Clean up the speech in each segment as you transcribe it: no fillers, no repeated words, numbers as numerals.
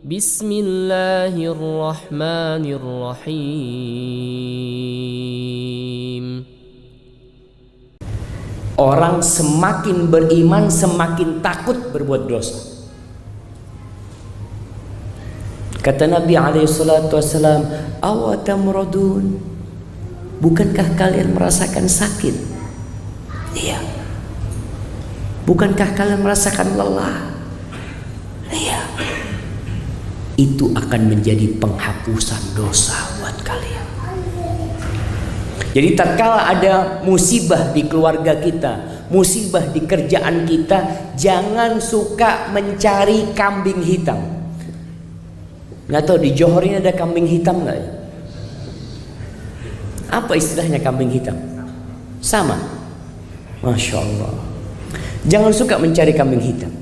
Bismillahirrahmanirrahim. Orang semakin beriman semakin takut berbuat dosa. Kata Nabi SAW, awatamradun, bukankah kalian merasakan sakit? Iya. Bukankah kalian merasakan lelah? Iya. Itu akan menjadi penghapusan dosa buat kalian. Jadi tatkala ada musibah di keluarga kita, musibah di kerjaan kita, jangan suka mencari kambing hitam. Nggak tahu di Johor ini ada kambing hitam nggak ya? Apa istilahnya kambing hitam? Sama. Masya Allah. Jangan suka mencari kambing hitam.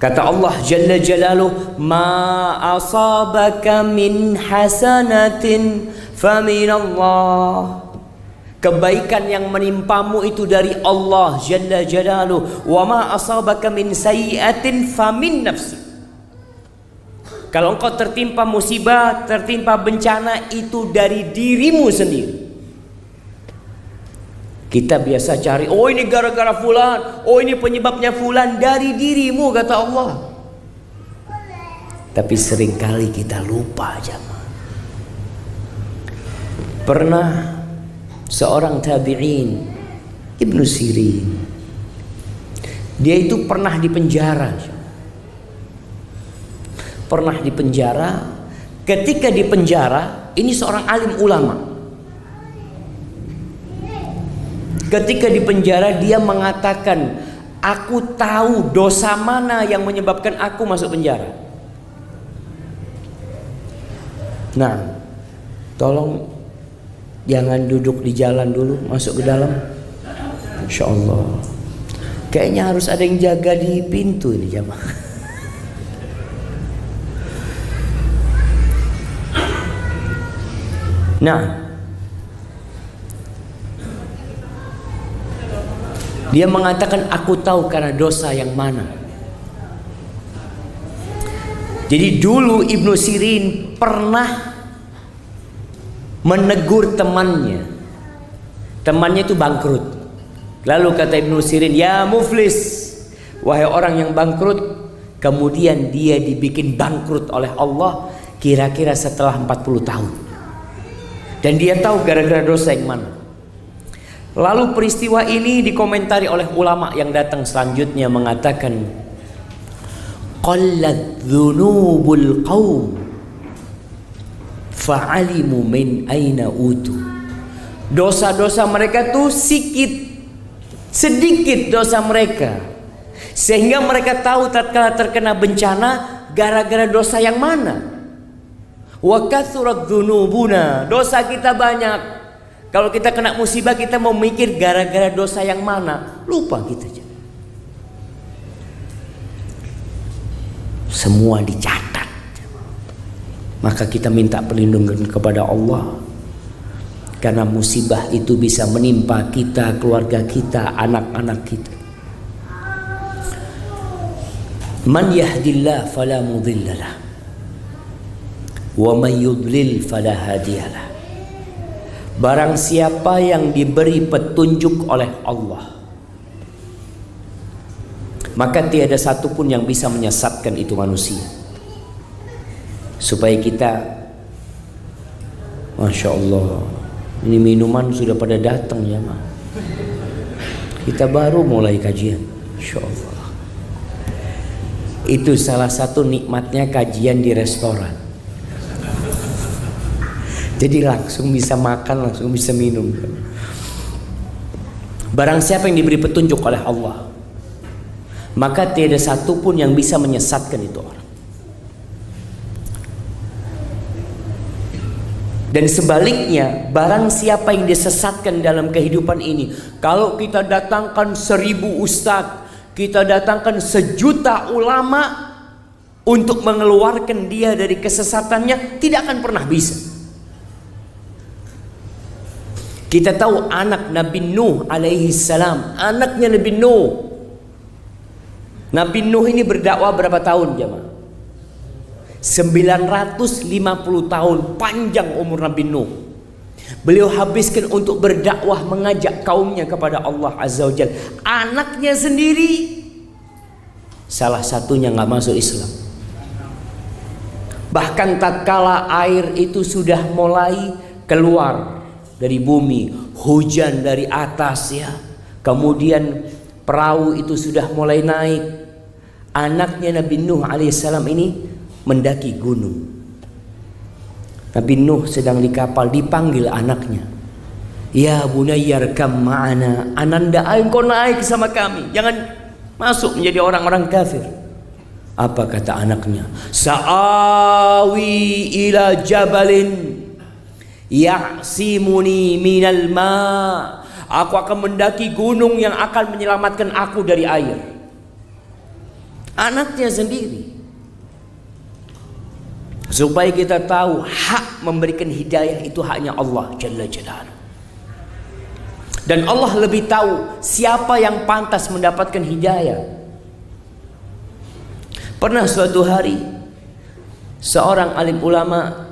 Kata Allah Jalla Jalaluh, ma asabaka min hasanatin faminallah. Kebaikan yang menimpamu itu dari Allah Jalla Jalaluh. Wa ma asabaka min sayyi'atin famin nafsi. Kalau engkau tertimpa musibah, tertimpa bencana, itu dari dirimu sendiri. Kita biasa cari, oh ini gara-gara fulan, oh ini penyebabnya fulan. Dari dirimu, kata Allah. Tapi seringkali kita lupa jemaah. Pernah seorang tabi'in, Ibnu Sirin, dia itu pernah dipenjara. Pernah dipenjara. Ketika dipenjara, ini seorang alim ulama. Ketika dipenjara, dia mengatakan, aku tahu dosa mana yang menyebabkan aku masuk penjara. Nah, tolong jangan duduk di jalan dulu, masuk ke dalam. Insya Allah. Kayaknya harus ada yang jaga di pintu ini jamaah. Nah, dia mengatakan aku tahu karena dosa yang mana. Jadi dulu Ibnu Sirin pernah menegur temannya. Temannya itu bangkrut. Lalu kata Ibnu Sirin, ya muflis, wahai orang yang bangkrut. Kemudian dia dibikin bangkrut oleh Allah kira-kira setelah 40 tahun. Dan dia tahu gara-gara dosa yang mana. Lalu peristiwa ini dikomentari oleh ulama yang datang selanjutnya mengatakan, qallat dzunubul qaum fa'alimu min aina utu. Dosa-dosa mereka tuh sedikit dosa mereka, sehingga mereka tahu tatkala terkena bencana gara-gara dosa yang mana. Wa kathurat dzunubuna, dosa kita banyak. Kalau kita kena musibah kita mau mikir gara-gara dosa yang mana, lupa kita. Semua dicatat. Maka kita minta perlindungan kepada Allah, karena musibah itu bisa menimpa kita, keluarga kita, anak-anak kita. Man yahdillah fala mudhillalah wa man yudlil fala hadiyalah. Barang siapa yang diberi petunjuk oleh Allah, maka tiada satupun yang bisa menyesatkan itu manusia. Supaya kita, Masya Allah, ini minuman sudah pada datang ya ma. Kita baru mulai kajian, Masya Allah. Itu salah satu nikmatnya kajian di restoran. Jadi langsung bisa makan, langsung bisa minum. Barang siapa yang diberi petunjuk oleh Allah, maka tiada satupun yang bisa menyesatkan itu orang. Dan sebaliknya, barang siapa yang disesatkan dalam kehidupan ini, kalau kita datangkan 1000 ustadz, kita datangkan 1.000.000 ulama untuk mengeluarkan dia dari kesesatannya, tidak akan pernah bisa. Kita tahu anak Nabi Nuh alaihi salam, anaknya Nabi Nuh. Nabi Nuh ini berdakwah berapa tahun jemaah? 950 tahun panjang umur Nabi Nuh. Beliau habiskan untuk berdakwah, mengajak kaumnya kepada Allah Azza wa Jalla. Anaknya sendiri salah satunya nggak masuk Islam. Bahkan tatkala air itu sudah mulai keluar dari bumi, hujan dari atas ya, kemudian perahu itu sudah mulai naik, anaknya Nabi Nuh alaihissalam ini mendaki gunung. Nabi Nuh sedang di kapal, dipanggil anaknya, ya bunayya arkam ma'ana, ananda engkau naik sama kami, jangan masuk menjadi orang-orang kafir. Apa kata anaknya? Sa'awi ila jabalin ya'simuni minal ma, aku akan mendaki gunung yang akan menyelamatkan aku dari air. Anaknya sendiri. Supaya kita tahu hak memberikan hidayah itu haknya Allah Jalla Jalaluhu. Dan Allah lebih tahu siapa yang pantas mendapatkan hidayah. Pernah suatu hari seorang alim ulama,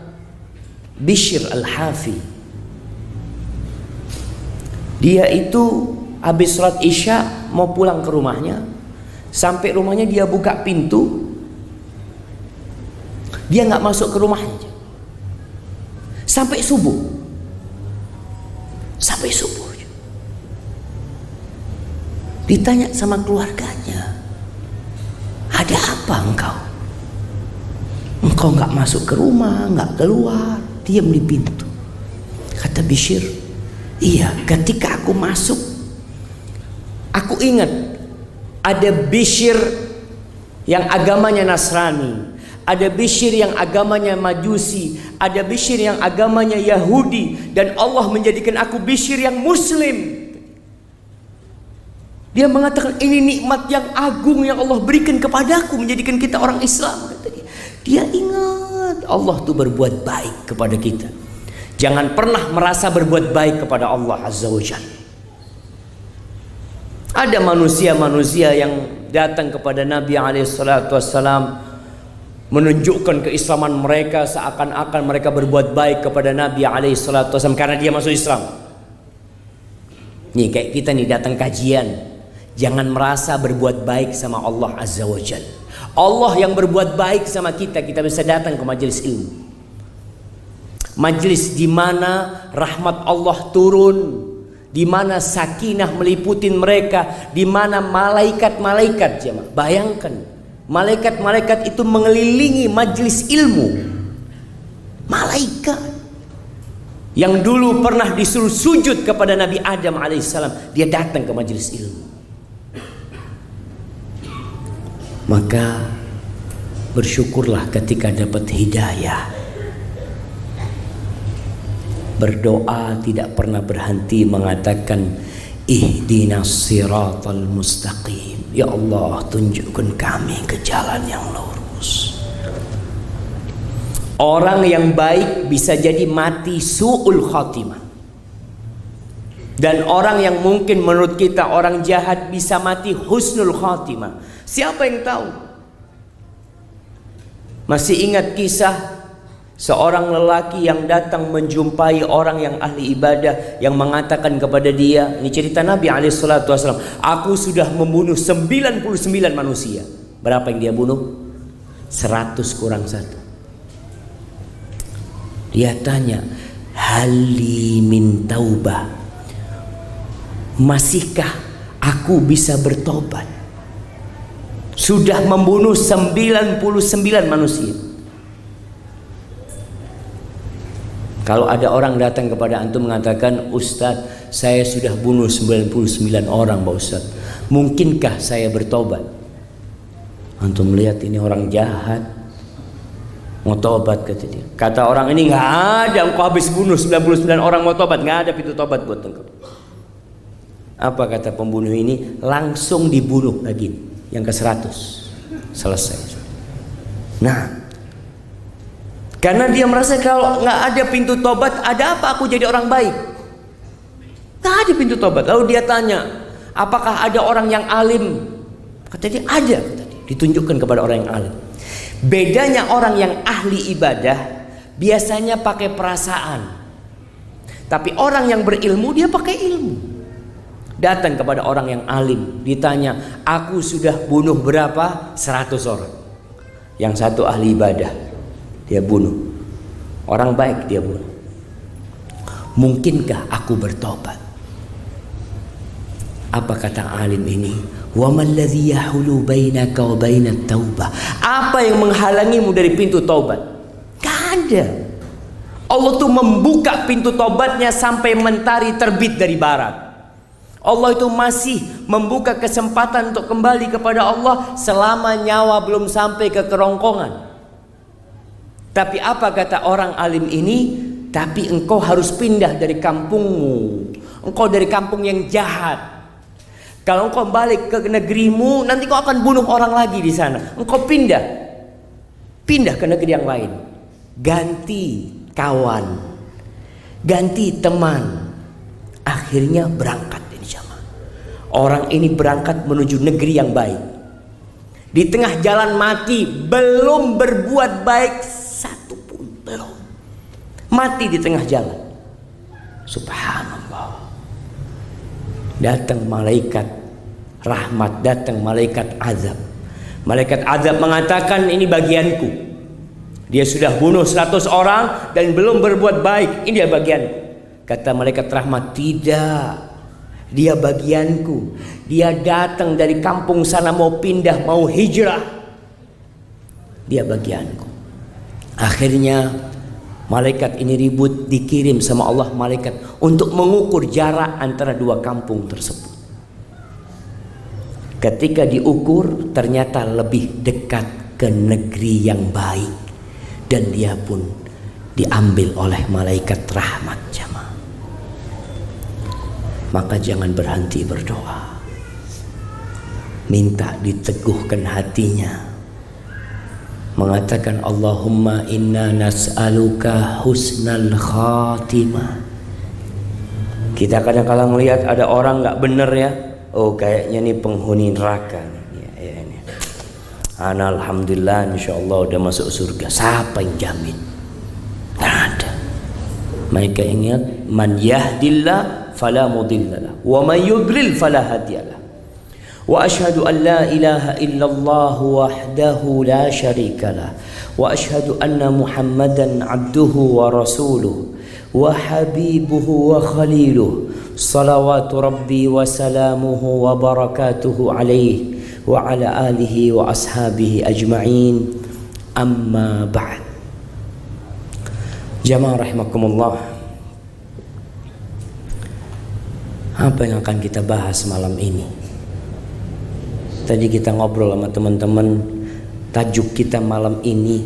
Bishr Al-Hafi, dia itu habis sholat isya mau pulang ke rumahnya. Sampai rumahnya dia buka pintu, dia nggak masuk ke rumahnya sampai subuh. Sampai subuh. Ditanya sama keluarganya, ada apa engkau? Engkau nggak masuk ke rumah, nggak keluar, diam di pintu. Kata Bishr, iya, ketika aku masuk, aku ingat ada Bishr yang agamanya Nasrani, ada Bishr yang agamanya Majusi, ada Bishr yang agamanya Yahudi, dan Allah menjadikan aku Bishr yang Muslim. Dia mengatakan ini nikmat yang agung yang Allah berikan kepadaku, menjadikan kita orang Islam. Kata dia. Dia ingat Allah tuh berbuat baik kepada kita. Jangan pernah merasa berbuat baik kepada Allah Azza wa Jalla. Ada manusia-manusia yang datang kepada Nabi SAW menunjukkan keislaman mereka, seakan-akan mereka berbuat baik kepada Nabi SAW karena dia masuk Islam. Nih kayak kita nih datang kajian, jangan merasa berbuat baik sama Allah Azza wa Jalla. Allah yang berbuat baik sama kita, kita bisa datang ke majelis ilmu. Majelis di mana rahmat Allah turun, di mana sakinah meliputi mereka, di mana malaikat-malaikat, jemaah. Bayangkan, malaikat-malaikat itu mengelilingi majelis ilmu. Malaikat yang dulu pernah disuruh sujud kepada Nabi Adam alaihissalam, dia datang ke majelis ilmu. Maka bersyukurlah ketika dapat hidayah. Berdoa tidak pernah berhenti mengatakan ihdinas siratal mustaqim. Ya Allah, tunjukkan kami ke jalan yang lurus. Orang yang baik bisa jadi mati su'ul khatimah. Dan orang yang mungkin menurut kita orang jahat bisa mati husnul khatimah. Siapa yang tahu? Masih ingat kisah seorang lelaki yang datang menjumpai orang yang ahli ibadah, yang mengatakan kepada dia, ini cerita Nabi SAW, aku sudah membunuh 99 manusia. Berapa yang dia bunuh? 100 kurang 1. Dia tanya, hali min taubah, masihkah aku bisa bertobat? Sudah membunuh 99 manusia. Kalau ada orang datang kepada antum mengatakan, Ustadz, saya sudah bunuh 99 orang Pak Ustadz, mungkinkah saya bertobat? Antum melihat ini orang jahat, mau tobat, kata dia. Kata orang ini, nggak ada, engkau habis bunuh 99 orang mau tobat, nggak ada pintu tobat buat engkau. Apa kata pembunuh ini? Langsung dibunuh lagi yang ke-100. Selesai. Nah, karena dia merasa kalau nggak ada pintu tobat, ada apa aku jadi orang baik? Nggak ada pintu tobat. Lalu dia tanya, apakah ada orang yang alim? Kata dia, ada. Kata dia. Ditunjukkan kepada orang yang alim. Bedanya orang yang ahli ibadah biasanya pakai perasaan. Tapi orang yang berilmu dia pakai ilmu. Datang kepada orang yang alim, ditanya, aku sudah bunuh berapa? 100 orang. Yang satu ahli ibadah, dia bunuh. Orang baik dia bunuh. Mungkinkah aku bertobat? Apa kata alim ini? Wa malladzi yahulu bainaka wa bainat taubah. Apa yang menghalangimu dari pintu taubat? Gak ada. Allah tuh membuka pintu taubatnya sampai mentari terbit dari barat. Allah itu masih membuka kesempatan untuk kembali kepada Allah selama nyawa belum sampai ke kerongkongan. Tapi apa kata orang alim ini? Tapi engkau harus pindah dari kampungmu. Engkau dari kampung yang jahat. Kalau engkau balik ke negerimu, nanti kau akan bunuh orang lagi di sana. Engkau pindah ke negeri yang lain. Ganti kawan, ganti teman. Akhirnya berangkat ini jamaah. Orang ini berangkat menuju negeri yang baik. Di tengah jalan mati, belum berbuat baik satu pun, belum. Mati di tengah jalan. Subhanallah. Datang malaikat rahmat, datang malaikat azab. Malaikat azab mengatakan, ini bagianku. Dia sudah bunuh 100 orang dan belum berbuat baik. Ini dia bagianku. Kata malaikat rahmat, tidak. Dia bagianku. Dia datang dari kampung sana mau pindah, mau hijrah. Dia bagianku. Akhirnya malaikat ini ribut, dikirim sama Allah malaikat untuk mengukur jarak antara dua kampung tersebut. Ketika diukur ternyata lebih dekat ke negeri yang baik. Dan dia pun diambil oleh malaikat rahmat jamaah. Maka jangan berhenti berdoa. Minta diteguhkan hatinya. Mengatakan Allahumma inna nas'aluka husnal khatimah. Kita kadang-kadang melihat ada orang gak bener ya. Oh kayaknya nih penghuni neraka nih. Ana alhamdulillah insyaallah udah masuk surga. Siapa yang jamin? Tidak ada. Mereka ingat man yahdillah fala mudhillalah wa man yudlil fala hadiyalah. Wa asyhadu an la ilaha illallah wahdahu la syarikalah wa asyhadu anna Muhammadan abduhu wa rasuluh wa habibuhu wa khaliluh salawatu rabbi wa salamuhu wa barakatuhu alaihi wa ala alihi wa ashabihi ajma'in, amma ba'd. Jamaah rahimakumullah, apa yang akan kita bahas malam ini? Tadi kita ngobrol sama teman-teman, tajuk kita malam ini,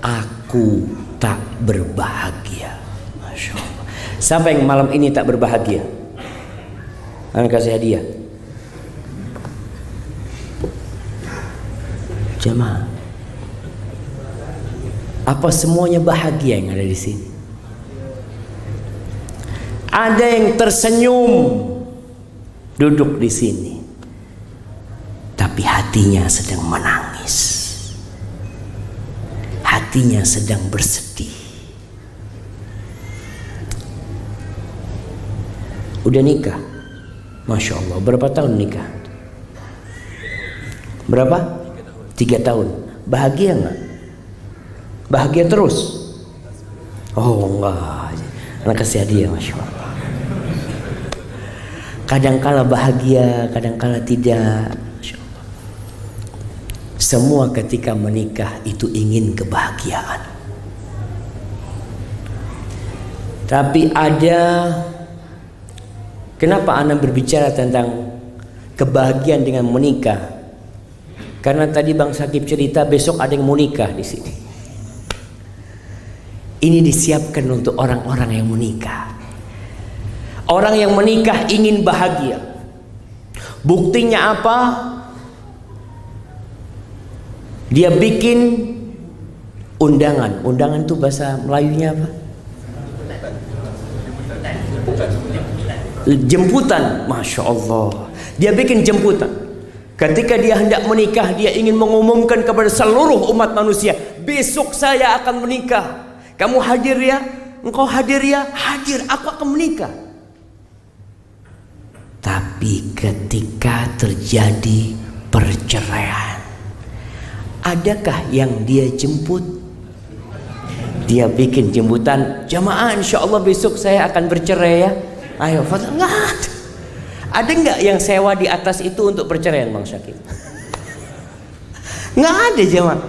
aku tak berbahagia. Masya Allah. Siapa yang malam ini tak berbahagia? Anak kasih hadiah. Jemaah, apa semuanya bahagia yang ada di sini? Ada yang tersenyum duduk di sini, tapi hatinya sedang menangis, hatinya sedang bersedih. Udah nikah, Masya Allah. Berapa tahun nikah? Berapa? 3 tahun. Bahagia enggak? Bahagia terus? Oh enggak. Anak kasih hadiah, Masya Allah. Kadangkala bahagia, kadangkala tidak. Masya Allah. Semua ketika menikah itu ingin kebahagiaan. Tapi ada, kenapa Ana berbicara tentang kebahagiaan dengan menikah? Karena tadi Bang Sakib cerita besok ada yang mau nikah di sini. Ini disiapkan untuk orang-orang yang menikah. Orang yang menikah ingin bahagia. Buktinya apa? Dia bikin undangan. Undangan itu bahasa Melayunya apa? Jemputan. Masya Allah. Dia bikin jemputan. Ketika dia hendak menikah, dia ingin mengumumkan kepada seluruh umat manusia, besok saya akan menikah. Kamu hadir ya? Engkau hadir ya? Hadir, aku akan menikah. Tapi ketika terjadi perceraian, adakah yang dia jemput? Dia bikin jemputan, jamaah insya Allah besok saya akan bercerai ya. Ayo, enggak ada. Ada nggak yang sewa di atas itu untuk perceraian, Bang Syakir? Nggak ada, jemaah.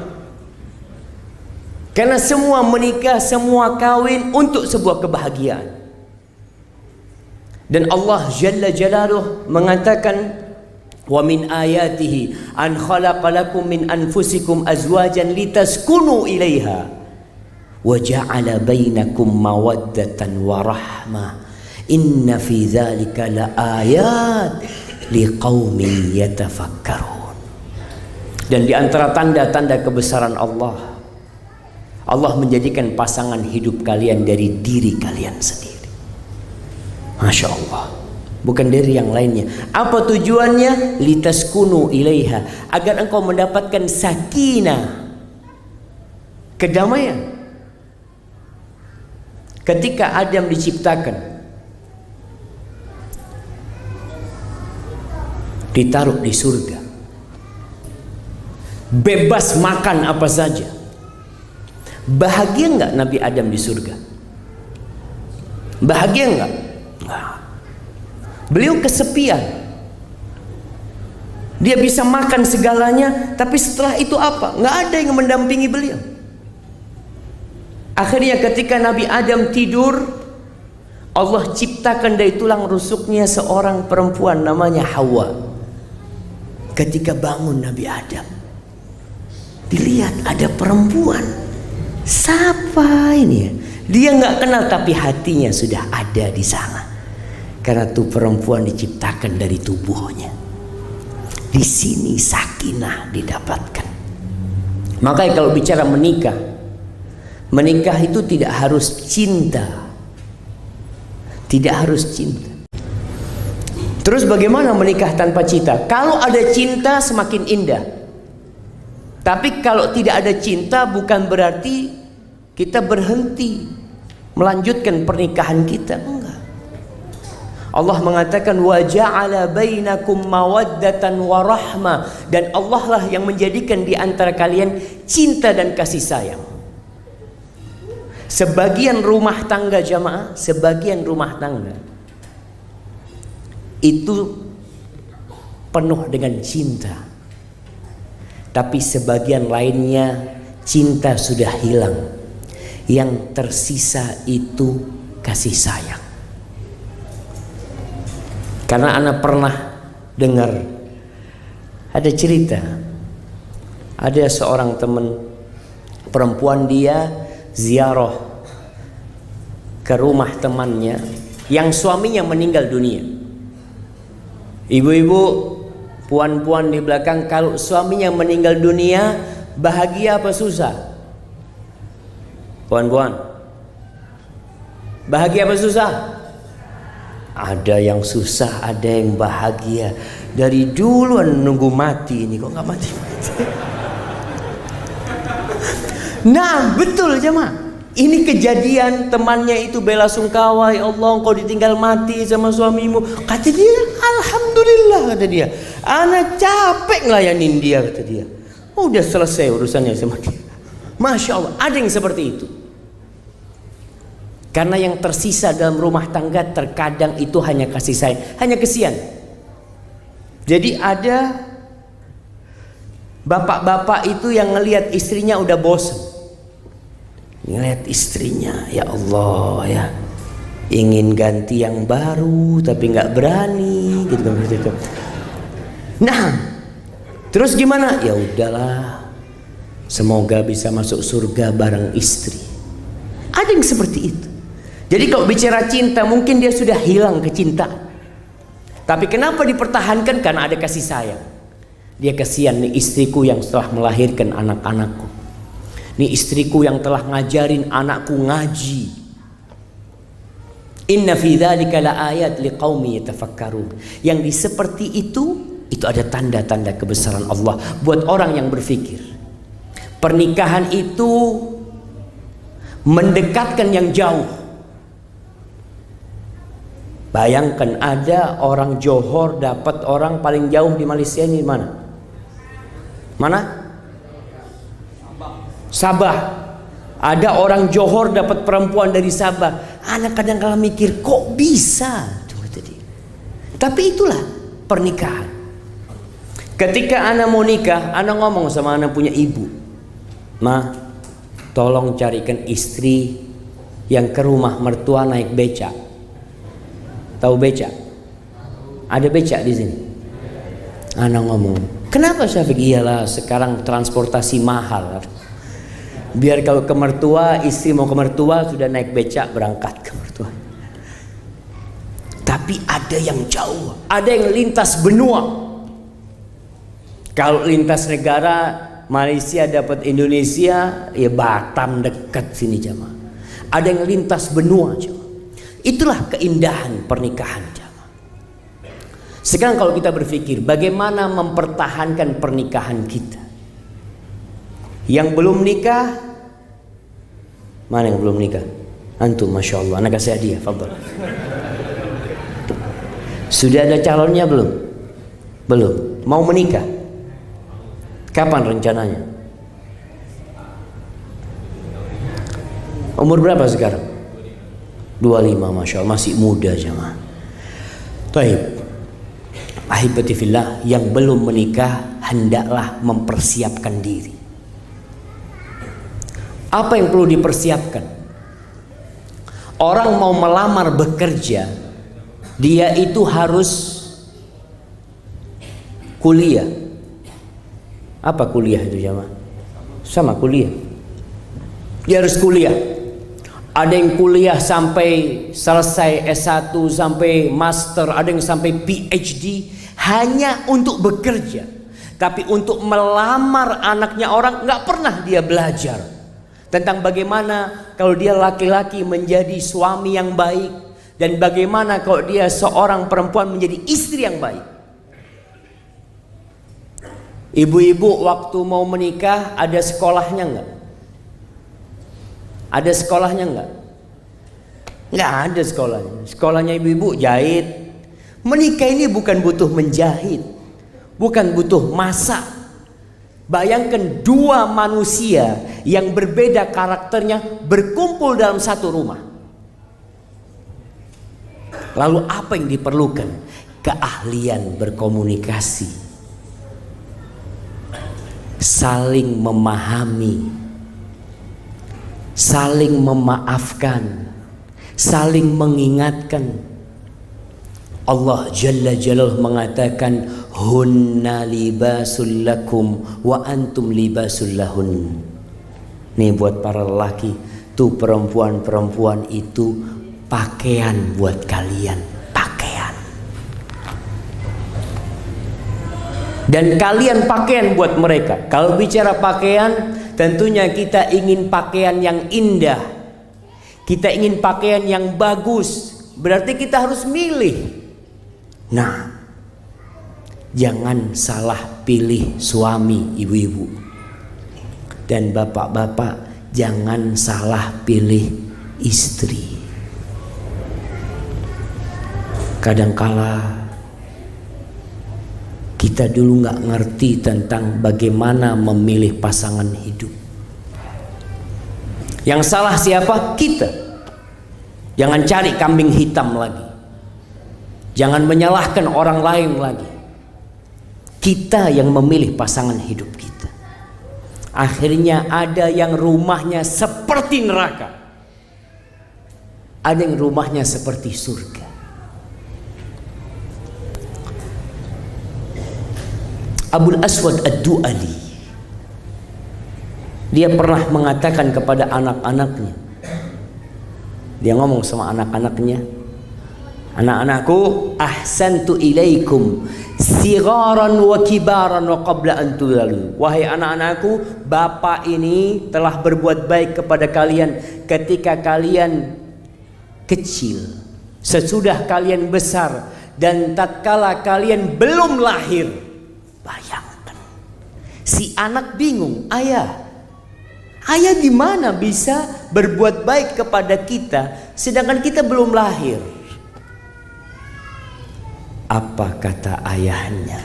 Karena semua menikah, semua kawin untuk sebuah kebahagiaan. Dan Allah Jalla Jalaluh mengatakan, wa min ayatihi an khalaqalakum min anfusikum azwajan litaskunu ilaiha wa ja'ala bainakum mawaddatan wa rahmah. Inna fi dzalika laayat liqaumin yatafakkarun. Dan di antara tanda-tanda kebesaran Allah, Allah menjadikan pasangan hidup kalian dari diri kalian sendiri. Masya Allah, bukan dari yang lainnya. Apa tujuannya? Litaskunu ilaiha, agar engkau mendapatkan sakinah, kedamaian. Ketika Adam diciptakan, ditaruh di surga, bebas makan apa saja. Bahagia nggak Nabi Adam di surga? Bahagia nggak? Beliau kesepian. Dia bisa makan segalanya, tapi setelah itu apa? Nggak ada yang mendampingi beliau. Akhirnya ketika Nabi Adam tidur, Allah ciptakan dari tulang rusuknya seorang perempuan namanya Hawa. Ketika bangun Nabi Adam, dilihat ada perempuan. Siapa ini ya? Dia nggak kenal, tapi hatinya sudah ada di sana. Karena tuh perempuan diciptakan dari tubuhnya. Di sini sakinah didapatkan. Makanya kalau bicara menikah, menikah itu tidak harus cinta. Tidak harus cinta. Terus bagaimana menikah tanpa cinta? Kalau ada cinta semakin indah. Tapi kalau tidak ada cinta bukan berarti kita berhenti melanjutkan pernikahan kita. Enggak. Allah mengatakan wa ja'ala bainakum mawaddatan wa rahmah, dan Allah lah yang menjadikan di antara kalian cinta dan kasih sayang. Sebagian rumah tangga jamaah, sebagian rumah tangga itu penuh dengan cinta, tapi sebagian lainnya cinta sudah hilang. Yang tersisa itu kasih sayang. Karena anak pernah dengar ada cerita, ada seorang teman perempuan, dia ziarah ke rumah temannya yang suaminya meninggal dunia. Ibu-ibu, puan-puan di belakang, kalau suaminya meninggal dunia bahagia apa susah? Puan-puan, bahagia apa susah? Ada yang susah, ada yang bahagia. Dari duluan nunggu mati ini, kok nggak mati-mati? Nah betul jemaah. Ini kejadian, temannya itu bela sungkawa, ya Allah engkau ditinggal mati sama suamimu. Kata dia, alhamdulillah, kata dia. Anak capek ngelayanin dia, kata dia. Oh, udah selesai urusannya sama dia. Masya Allah, ada yang seperti itu. Karena yang tersisa dalam rumah tangga terkadang itu hanya kasih sayang, hanya kesian. Jadi ada bapak-bapak itu yang ngelihat istrinya udah bosan. Ngelihat istrinya, ya Allah ya, ingin ganti yang baru tapi nggak berani, gitu kan. Nah, terus gimana? Ya udahlah, semoga bisa masuk surga bareng istri. Ada yang seperti itu. Jadi kalau bicara cinta, mungkin dia sudah hilang kecintaan. Tapi kenapa dipertahankan? Karena ada kasih sayang. Dia kasihan, nih istriku yang setelah melahirkan anak-anakku. Nih istriku yang telah ngajarin anakku ngaji. Inna fi dzalika laayat liqaumi yatafakkarun. Yang di seperti itu Itu ada tanda-tanda kebesaran Allah buat orang yang berpikir. Pernikahan itu mendekatkan yang jauh. Bayangkan ada orang Johor dapat orang paling jauh di Malaysia ini mana? Mana? Sabah. Ada orang Johor dapat perempuan dari Sabah. Anak kadang-kala mikir kok bisa? Tapi itulah pernikahan. Ketika anak mau nikah, anak ngomong sama anak punya ibu, "Ma, tolong carikan istri yang ke rumah mertua naik becak." Tahu becak? Ada becak di sini. Anak ngomong, "Kenapa Syafiq?" "Iyalah, sekarang transportasi mahal. Biar kalau ke mertua, istri mau ke mertua sudah naik becak berangkat ke mertua." Tapi ada yang jauh, ada yang lintas benua. Kalau lintas negara, Malaysia dapat Indonesia, ya Batam dekat sini jamaah. Ada yang lintas benua jamaah. Itulah keindahan pernikahan jamaah. Sekarang kalau kita berpikir bagaimana mempertahankan pernikahan kita. Yang belum nikah, mana yang belum nikah? Antum, masya Allah, anak kasih hadiah, fadhal. Sudah ada calonnya belum? Belum. Mau menikah? Kapan rencananya? Umur berapa sekarang? 25, masya Allah, masih muda jemaah. Taib. Ahibati fillah, yang belum menikah hendaklah mempersiapkan diri. Apa yang perlu dipersiapkan? Orang mau melamar bekerja, dia itu harus kuliah. Apa kuliah itu jamaah? Sama kuliah. Dia harus kuliah. Ada yang kuliah sampai selesai S1 sampai master, ada yang sampai PhD hanya untuk bekerja. Tapi untuk melamar anaknya orang nggak pernah dia belajar tentang bagaimana kalau dia laki-laki menjadi suami yang baik dan bagaimana kalau dia seorang perempuan menjadi istri yang baik. Ibu-ibu waktu mau menikah ada sekolahnya enggak? Ada sekolahnya enggak? Enggak ada sekolahnya. Sekolahnya ibu-ibu jahit. Menikah ini bukan butuh menjahit, bukan butuh masak. Bayangkan dua manusia yang berbeda karakternya berkumpul dalam satu rumah. Lalu apa yang diperlukan? Keahlian berkomunikasi, saling memahami, saling memaafkan, saling mengingatkan. Allah Jalla Jalaluhu mengatakan, hunna libasul lakum wa antum libasul lahun. Nih buat para lelaki, tuh perempuan-perempuan itu pakaian buat kalian, pakaian. Dan kalian pakaian buat mereka. Kalau bicara pakaian, tentunya kita ingin pakaian yang indah. Kita ingin pakaian yang bagus. Berarti kita harus milih. Nah, jangan salah pilih suami ibu-ibu. Dan bapak-bapak, jangan salah pilih istri. Kadangkala kita dulu nggak ngerti tentang bagaimana memilih pasangan hidup. Yang salah siapa? Kita. Jangan cari kambing hitam lagi. Jangan menyalahkan orang lain lagi. Kita yang memilih pasangan hidup kita. Akhirnya ada yang rumahnya seperti neraka, ada yang rumahnya seperti surga. Abul Aswad Ad-Du'ali, dia pernah mengatakan kepada anak-anaknya, dia ngomong sama anak-anaknya, anak-anakku, ahsantu ilaikum sigaran wa kibaran wa qabla an tudallu. Wahai anak-anakku, bapak ini telah berbuat baik kepada kalian ketika kalian kecil, sesudah kalian besar, dan tatkala kalian belum lahir. Si anak bingung, ayah gimana bisa berbuat baik kepada kita sedangkan kita belum lahir? Apa kata ayahnya?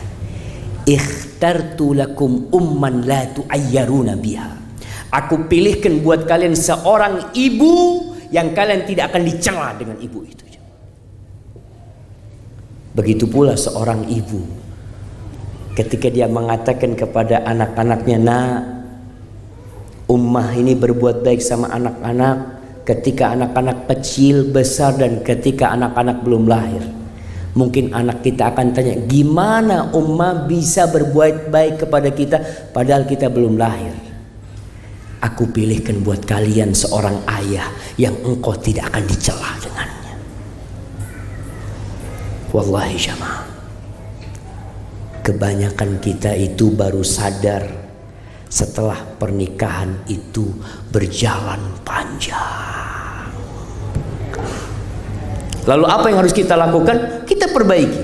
Ikhtartu lakum umman la tu'ayyaruna biha. Aku pilihkan buat kalian seorang ibu yang kalian tidak akan dicela dengan ibu itu. Begitu pula seorang ibu ketika dia mengatakan kepada anak-anaknya, nak, ummah ini berbuat baik sama anak-anak ketika anak-anak kecil, besar, dan ketika anak-anak belum lahir. Mungkin anak kita akan tanya, gimana ummah bisa berbuat baik kepada kita padahal kita belum lahir? Aku pilihkan buat kalian seorang ayah yang engkau tidak akan dicela dengannya. Wallahi jamaah, kebanyakan kita itu baru sadar setelah pernikahan itu berjalan panjang. Lalu apa yang harus kita lakukan? Kita perbaiki.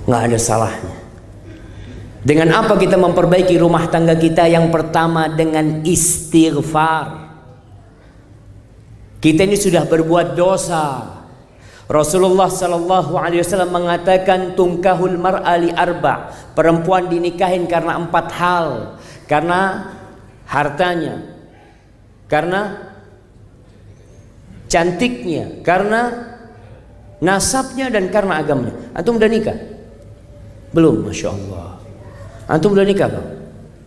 Nggak ada salahnya. Dengan apa kita memperbaiki rumah tangga kita? Yang pertama dengan istighfar. Kita ini sudah berbuat dosa. Rasulullah sallallahu alaihi wasallam mengatakan, tungkahul mar'a li arba'. Perempuan dinikahin karena 4 hal. Karena hartanya, karena cantiknya, karena nasabnya, dan karena agamanya. Antum udah nikah? Belum? Masya Allah. Antum udah nikah bang?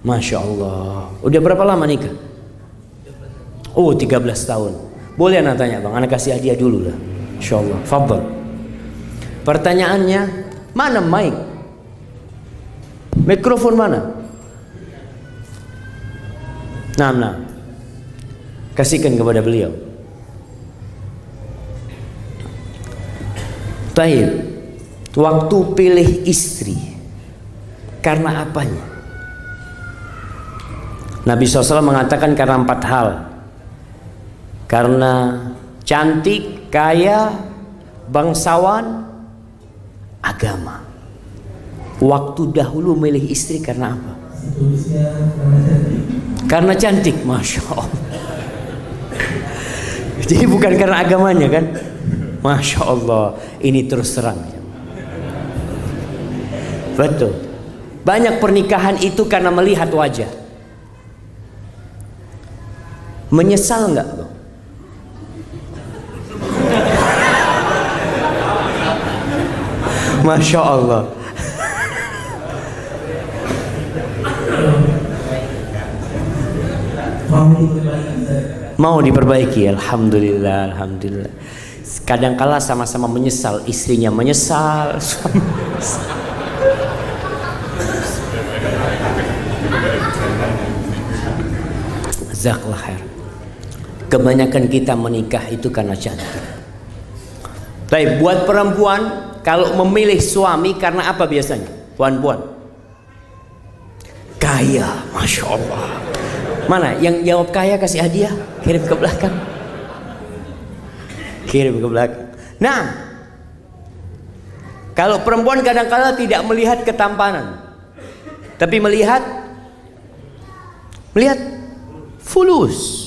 Masya Allah. Udah berapa lama nikah? Oh, 13 tahun. Boleh anak tanya bang? Anak kasih hadiah dulu lah. Insya Allah. Fadhal. Pertanyaannya, mana mic? Mikrofon mana? Nah. Kasihkan kepada beliau. Taib. Waktu pilih istri, karena apanya? Nabi SAW mengatakan karena 4 hal. Karena cantik, kaya, bangsawan, agama. Waktu dahulu milih istri karena apa? Karena cantik, Masya Allah. Jadi bukan karena agamanya kan? Masya Allah, ini terus terang. Betul. Banyak pernikahan itu karena melihat wajah. Menyesal nggak bang? Masya Allah. Mau diperbaiki. Alhamdulillah, alhamdulillah. Kadangkala sama-sama menyesal, istrinya menyesal, suami menyesal. Jazakallah khair. Kebanyakan kita menikah itu karena cantik. Baik, buat perempuan kalau memilih suami karena apa biasanya? Puan-puan kaya, Masya Allah. Mana yang jawab kaya kasih hadiah? Kirim ke belakang. Kirim ke belakang. Nah, kalau perempuan kadang-kala tidak melihat ketampanan, tapi melihat fulus.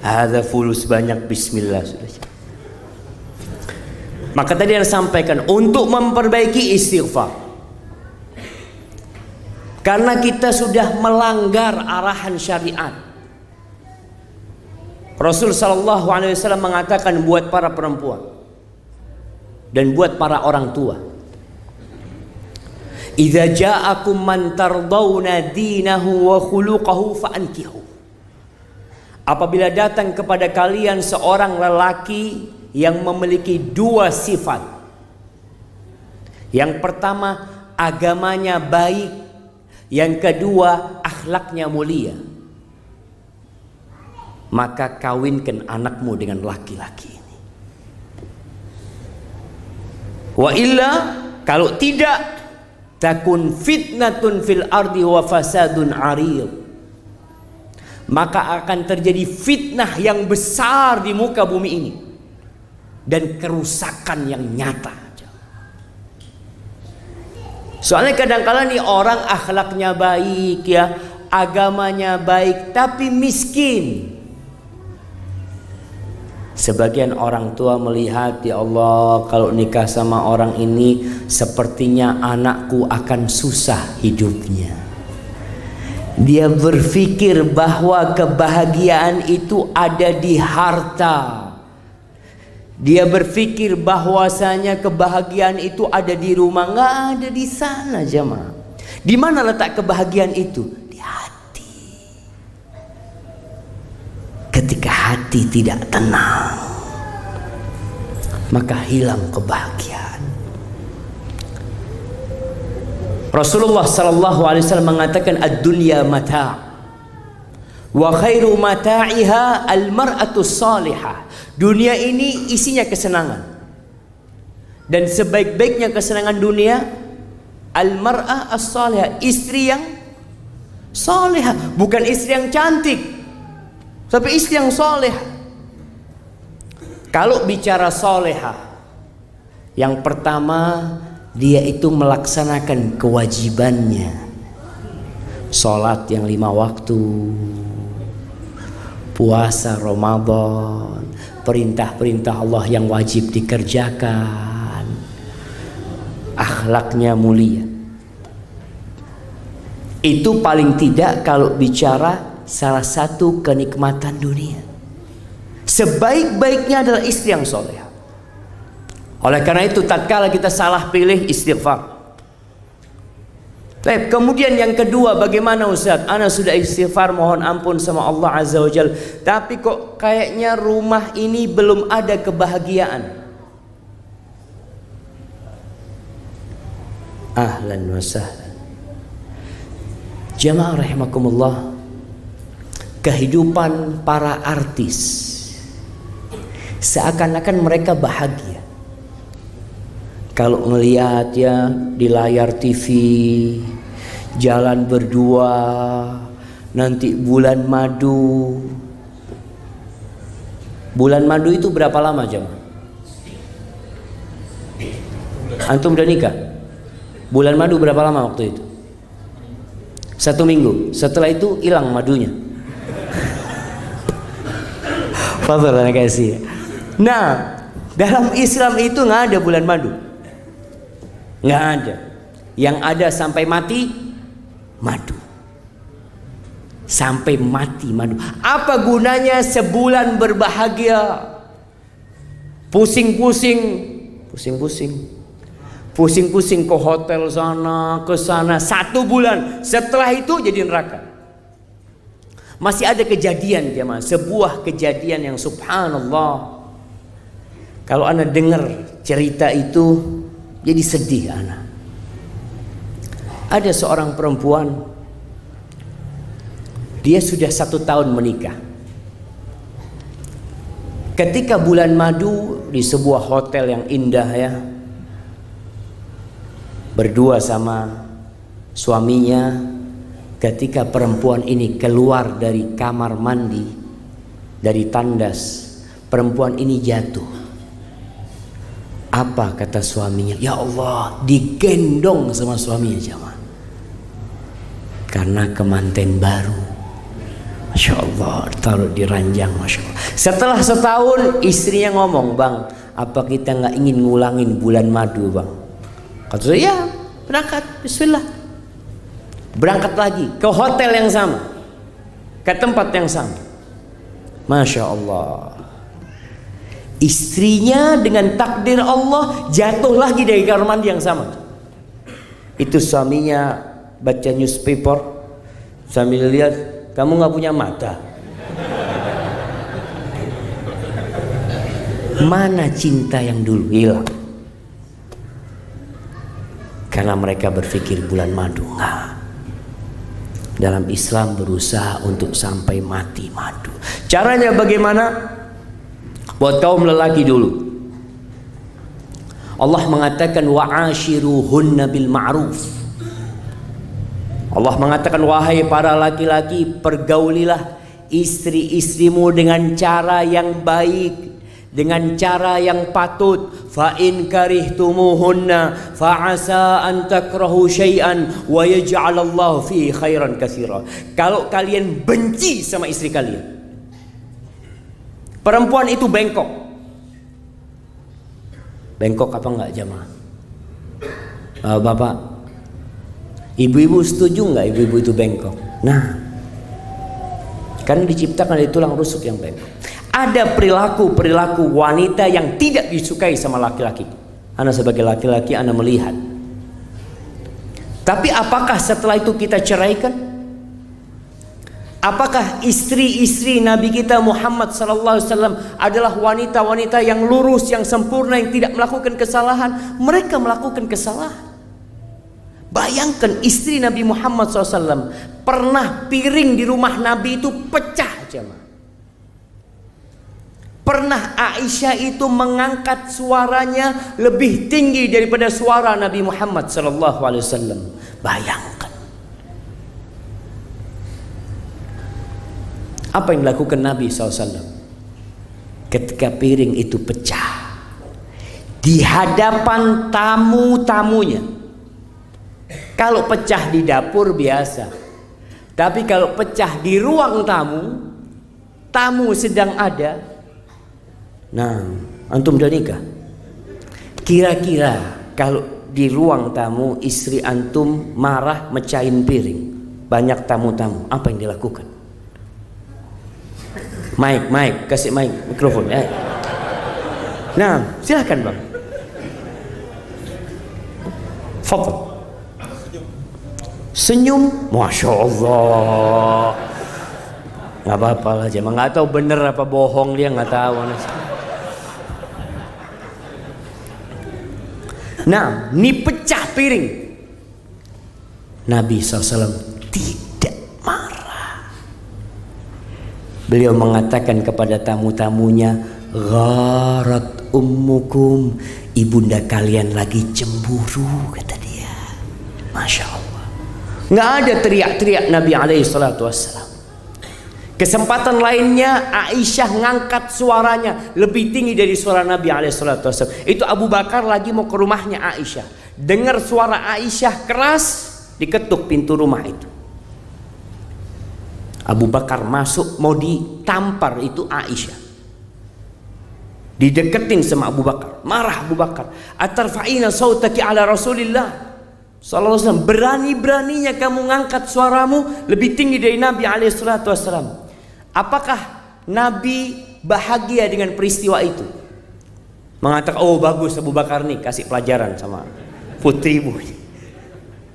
Ada fulus banyak, bismillah sudah. Maka tadi Anda sampaikan untuk memperbaiki istighfar. Karena kita sudah melanggar arahan syariat. Rasul sallallahu alaihi wasallam mengatakan buat para perempuan dan buat para orang tua, "Idza ja'akum man tardawna dinahu wa khuluquhu fa'ankihu." Apabila datang kepada kalian seorang lelaki yang memiliki 2 sifat. Yang pertama, agamanya baik. Yang kedua, akhlaknya mulia. Maka kawinkan anakmu dengan laki-laki ini. Wa illa, kalau tidak, takun fitnatun fil ardi wa fasadun 'arid. Maka akan terjadi fitnah yang besar di muka bumi ini dan kerusakan yang nyata. Soalnya kadang-kala nih orang akhlaknya baik ya, agamanya baik tapi miskin. Sebagian orang tua melihat, ya Allah, kalau nikah sama orang ini sepertinya anakku akan susah hidupnya. Dia berpikir bahwa kebahagiaan itu ada di harta. Dia berpikir bahwasanya kebahagiaan itu ada di rumah. Nggak ada di sana, jemaah. Di mana letak kebahagiaan itu? Di hati. Ketika hati tidak tenang, maka hilang kebahagiaan. Rasulullah sallallahu alaihi wasallam mengatakan ad-dunya mata' wa khairu mata'iha al-mar'atu salihah. Dunia ini isinya kesenangan, dan sebaik-baiknya kesenangan dunia al-mar'ah as-salihah, istri yang salihah. Bukan istri yang cantik, tapi istri yang salihah. Kalau bicara salihah, yang pertama dia itu melaksanakan kewajibannya. Salat yang 5 waktu, puasa Ramadan, perintah-perintah Allah yang wajib dikerjakan, akhlaknya mulia. Itu paling tidak kalau bicara salah satu kenikmatan dunia. Sebaik-baiknya adalah istri yang soleh. Oleh karena itu tatkala kita salah pilih, istighfar. Baik, kemudian yang kedua, bagaimana Ustaz? Ana sudah istighfar, mohon ampun sama Allah Azza wa Jalla, tapi kok kayaknya rumah ini belum ada kebahagiaan. Ahlan wa sahlan. Jamaah rahimakumullah, kehidupan para artis seakan-akan mereka bahagia. Kalau melihat ya di layar TV, jalan berdua, nanti bulan madu. Bulan madu itu berapa lama jemaah? Antum udah nikah? Bulan madu berapa lama waktu itu? 1 minggu. Setelah itu hilang madunya. Fadhal ana kasih. Nah, dalam Islam itu nggak ada bulan madu. Nggak ada. Yang ada sampai mati madu. Sampai mati madu. Apa gunanya sebulan berbahagia? Pusing-pusing ke hotel sana ke sana 1 bulan. Setelah itu jadi neraka. Masih ada kejadian jemaah, sebuah kejadian yang subhanallah. Kalau anda dengar cerita itu jadi sedih anak. Ada seorang perempuan, dia sudah 1 tahun menikah. Ketika bulan madu di sebuah hotel yang indah ya, berdua sama suaminya. Ketika perempuan ini keluar dari kamar mandi, dari tandas, perempuan ini jatuh. Apa kata suaminya? Ya Allah, digendong sama suaminya jemaah. Karena kemanten baru. Masya Allah, taruh di ranjang, Masya Allah. Setelah setahun istrinya ngomong, bang, apa kita nggak ingin ngulangin bulan madu bang? Kata saya, ya berangkat, bismillah. Berangkat lagi ke hotel yang sama, ke tempat yang sama. Masya Allah. Istrinya dengan takdir Allah jatuh lagi dari kamar mandi yang sama. Itu suaminya baca newspaper sambil lihat, kamu nggak punya mata. Mana cinta yang dulu hilang? Karena mereka berpikir bulan madu. Nggak. Dalam Islam berusaha untuk sampai mati madu. Caranya bagaimana? Buat kaum lelaki dulu, Allah mengatakan wa'ashiruhunna bil ma'ruf. Allah mengatakan, wahai para laki-laki, pergaulilah istri-istrimu dengan cara yang baik, dengan cara yang patut. Fa in karihtumuhunna fa asa an takrahu syai'an wa yaj'alallahu fihi khairan katsira. Kalau kalian benci sama istri kalian, perempuan itu bengkok. Bengkok apa enggak jamaah? Bapak, ibu-ibu setuju enggak ibu-ibu itu bengkok? Nah, karena diciptakan dari tulang rusuk yang bengkok. Ada perilaku-perilaku wanita yang tidak disukai sama laki-laki. Ana sebagai laki-laki, ana melihat. Tapi apakah setelah itu kita ceraikan? Apakah istri-istri Nabi kita Muhammad SAW adalah wanita-wanita yang lurus, yang sempurna, yang tidak melakukan kesalahan? Mereka melakukan kesalahan. Bayangkan istri Nabi Muhammad SAW, pernah piring di rumah Nabi itu pecah jemaah. Pernah Aisyah itu mengangkat suaranya lebih tinggi daripada suara Nabi Muhammad SAW. Bayangkan. Apa yang dilakukan Nabi SAW ketika piring itu pecah di hadapan tamu-tamunya? Kalau pecah di dapur biasa, tapi kalau pecah di ruang tamu, tamu sedang ada. Nah, antum udah nikah? Kira-kira kalau di ruang tamu istri antum marah mecahin piring, banyak tamu-tamu, apa yang dilakukan? Mic, kasih mic, mikrofon. Nah, silakan bang. Fadhal. Senyum, masya Allah. Nggak apa-apa lah, cuma nggak tahu bener apa bohong, dia nggak tahu. Nah, ini pecah piring. Nabi SAW tidak marah. Beliau mengatakan kepada tamu-tamunya, gharat ummukum, ibunda kalian lagi cemburu, kata dia. Masya Allah. Nggak ada teriak-teriak Nabi SAW. Kesempatan lainnya Aisyah ngangkat suaranya lebih tinggi dari suara Nabi SAW. Itu Abu Bakar lagi mau ke rumahnya Aisyah. Dengar suara Aisyah keras, diketuk pintu rumah itu. Abu Bakar masuk mau ditampar itu Aisyah. Dideketin sama Abu Bakar. Marah Abu Bakar. Atarfa'ina sautaki ala Rasulillah sallallahu alaihi wasallam, berani-beraninya kamu ngangkat suaramu lebih tinggi dari Nabi alaihi salatu wasallam. Apakah Nabi bahagia dengan peristiwa itu? Mengatakan, oh bagus Abu Bakar nih, kasih pelajaran sama putrimu.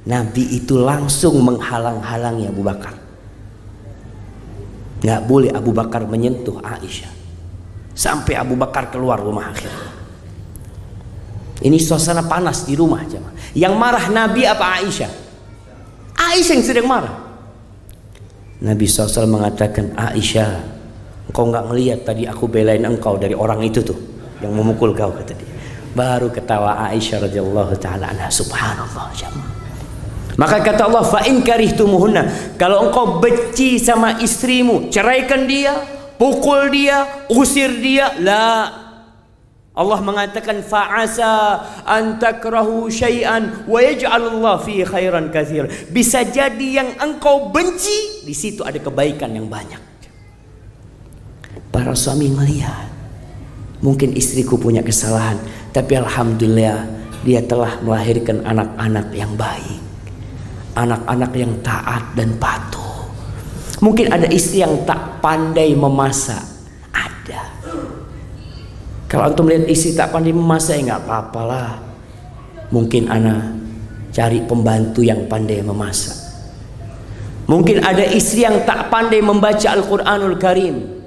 Nabi itu langsung menghalang-halangi Abu Bakar. Nggak boleh Abu Bakar menyentuh Aisyah sampai Abu Bakar keluar rumah akhirnya. Ini suasana panas di rumah jemaah. Yang marah Nabi apa Aisyah? Aisyah yang sedang marah. Nabi SAW mengatakan, Aisyah, engkau nggak ngelihat tadi aku belain engkau dari orang itu tuh yang memukul kau, kata dia. Baru ketawa Aisyah radhiyallahu taala anha. Subhanallah jemaah. Maka kata Allah, fa in karihtumuhunna, kalau engkau benci sama istrimu, ceraikan dia, pukul dia, usir dia. La, Allah mengatakan fa'asa an takrahu syai'an wa yaj'alullahu fi khairan katsir. Bisa jadi yang engkau benci di situ ada kebaikan yang banyak. Para suami melihat, mungkin istriku punya kesalahan, tapi alhamdulillah dia telah melahirkan anak-anak yang baik, anak-anak yang taat dan patuh. Mungkin ada istri yang tak pandai memasak, ada. Kalau antum lihat istri tak pandai memasak, ya nggak apa-apalah. Mungkin ana cari pembantu yang pandai memasak. Mungkin ada istri yang tak pandai membaca Al-Quranul Karim.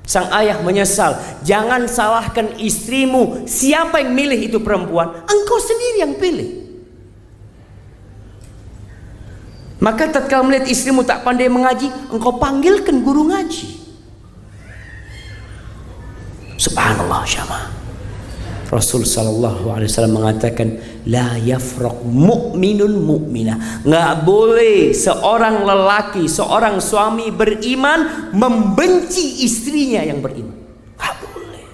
Sang ayah menyesal. Jangan salahkan istrimu. Siapa yang milih itu perempuan? Engkau sendiri yang pilih. Maka tatkala melihat istrimu tak pandai mengaji, engkau panggilkan guru ngaji. Subhanallah syama. Rasul sallallahu alaihi wasallam mengatakan, la yafraq mu'minun mu'minah. Nggak boleh seorang lelaki, seorang suami beriman membenci istrinya yang beriman. Nggak boleh.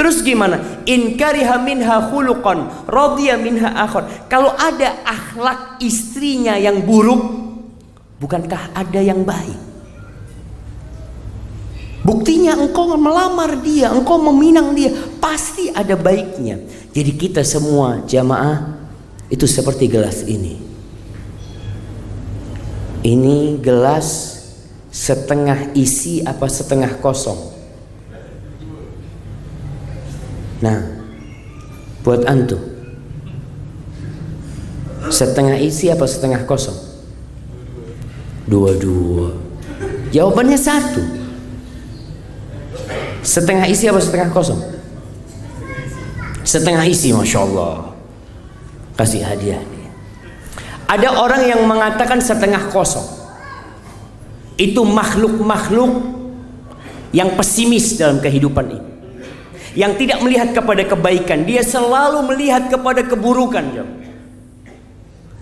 Terus gimana? In kariha minha khuluqan radiya minha akhar. Kalau ada akhlak istrinya yang buruk, bukankah ada yang baik? Buktinya engkau melamar dia, engkau meminang dia, pasti ada baiknya. Jadi kita semua jamaah itu seperti gelas ini. Ini gelas setengah isi apa setengah kosong? Nah, buat antum, setengah isi apa setengah kosong? Dua-dua. Jawabannya satu. Setengah isi apa setengah kosong? Setengah isi, Masya Allah. Kasih hadiah dia. Ada orang yang mengatakan setengah kosong. Itu makhluk-makhluk yang pesimis dalam kehidupan ini, yang tidak melihat kepada kebaikan. Dia selalu melihat kepada keburukan.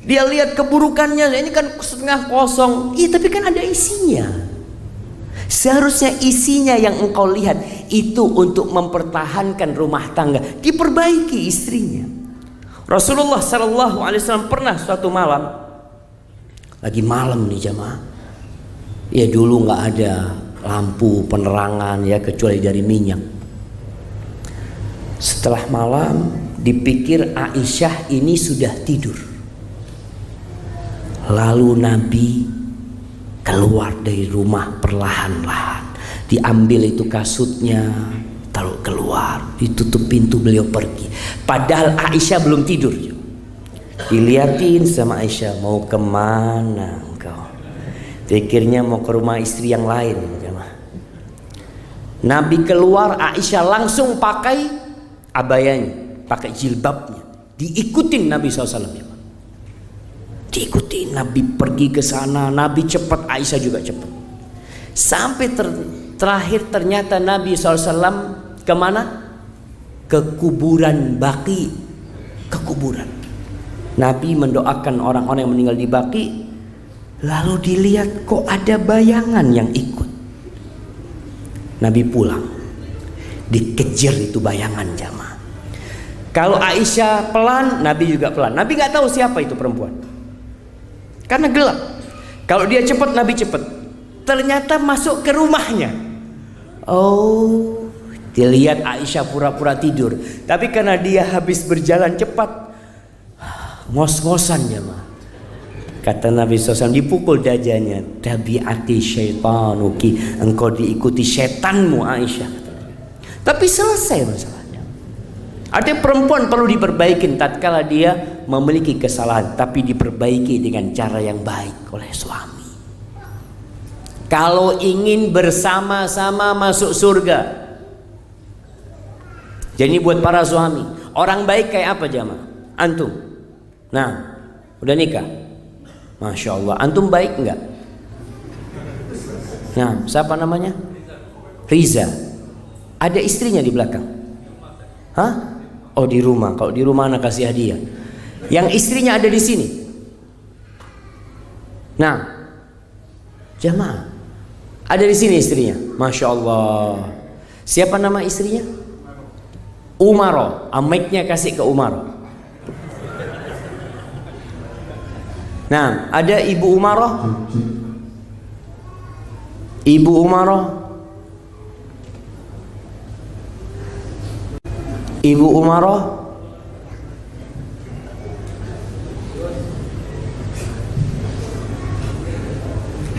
Dia lihat keburukannya, ini kan setengah kosong. Iya, tapi kan ada isinya. Seharusnya isinya yang engkau lihat itu untuk mempertahankan rumah tangga, diperbaiki istrinya. Rasulullah SAW pernah suatu malam, lagi malam nih jamaah, ya dulu nggak ada lampu penerangan ya kecuali dari minyak. Setelah malam, dipikir Aisyah ini sudah tidur. Lalu Nabi keluar dari rumah perlahan-lahan. Diambil itu kasutnya, taruh keluar, ditutup pintu, beliau pergi. Padahal Aisyah belum tidur. Dilihatin sama Aisyah, mau kemana engkau? Pikirnya mau ke rumah istri yang lain. Nabi keluar, Aisyah langsung pakai abayanya, pakai jilbabnya, diikutin Nabi SAW. Diikutin Nabi pergi ke sana, Nabi cepat, Aisyah juga cepat. Sampai terakhir ternyata Nabi SAW kemana? Ke kuburan Baqi, ke kuburan. Nabi mendoakan orang-orang yang meninggal di Baqi. Lalu dilihat kok ada bayangan yang ikut. Nabi pulang, dikejar itu bayangan jamaah. Kalau Aisyah pelan, Nabi juga pelan. Nabi nggak tahu siapa itu perempuan, karena gelap. Kalau dia cepat, Nabi cepat. Ternyata masuk ke rumahnya. Oh, dilihat Aisyah pura-pura tidur. Tapi karena dia habis berjalan cepat, ngos-ngosan jamaah. Kata Nabi SAW, dipukul dajanya. Tabi'ati syaitanuki, engkau diikuti setanmu Aisyah. Tapi selesai masalahnya. Ada perempuan perlu diperbaiki tatkala dia memiliki kesalahan, tapi diperbaiki dengan cara yang baik oleh suami. Kalau ingin bersama-sama masuk surga. Jadi buat para suami, orang baik kayak apa jamaah? Antum. Nah, udah nikah? Masya Allah, antum baik enggak? Nah, siapa namanya? Riza. Ada istrinya di belakang? Hah? Oh, di rumah. Kalau di rumah anak kasih hadiah. Yang istrinya ada di sini. Nah, jamaah, ada di sini istrinya. Masya Allah. Siapa nama istrinya? Umaro. Mic-nya kasih ke Umaro. Nah, ada Ibu Umaroh. Ibu Umaroh. Ibu Umaroh.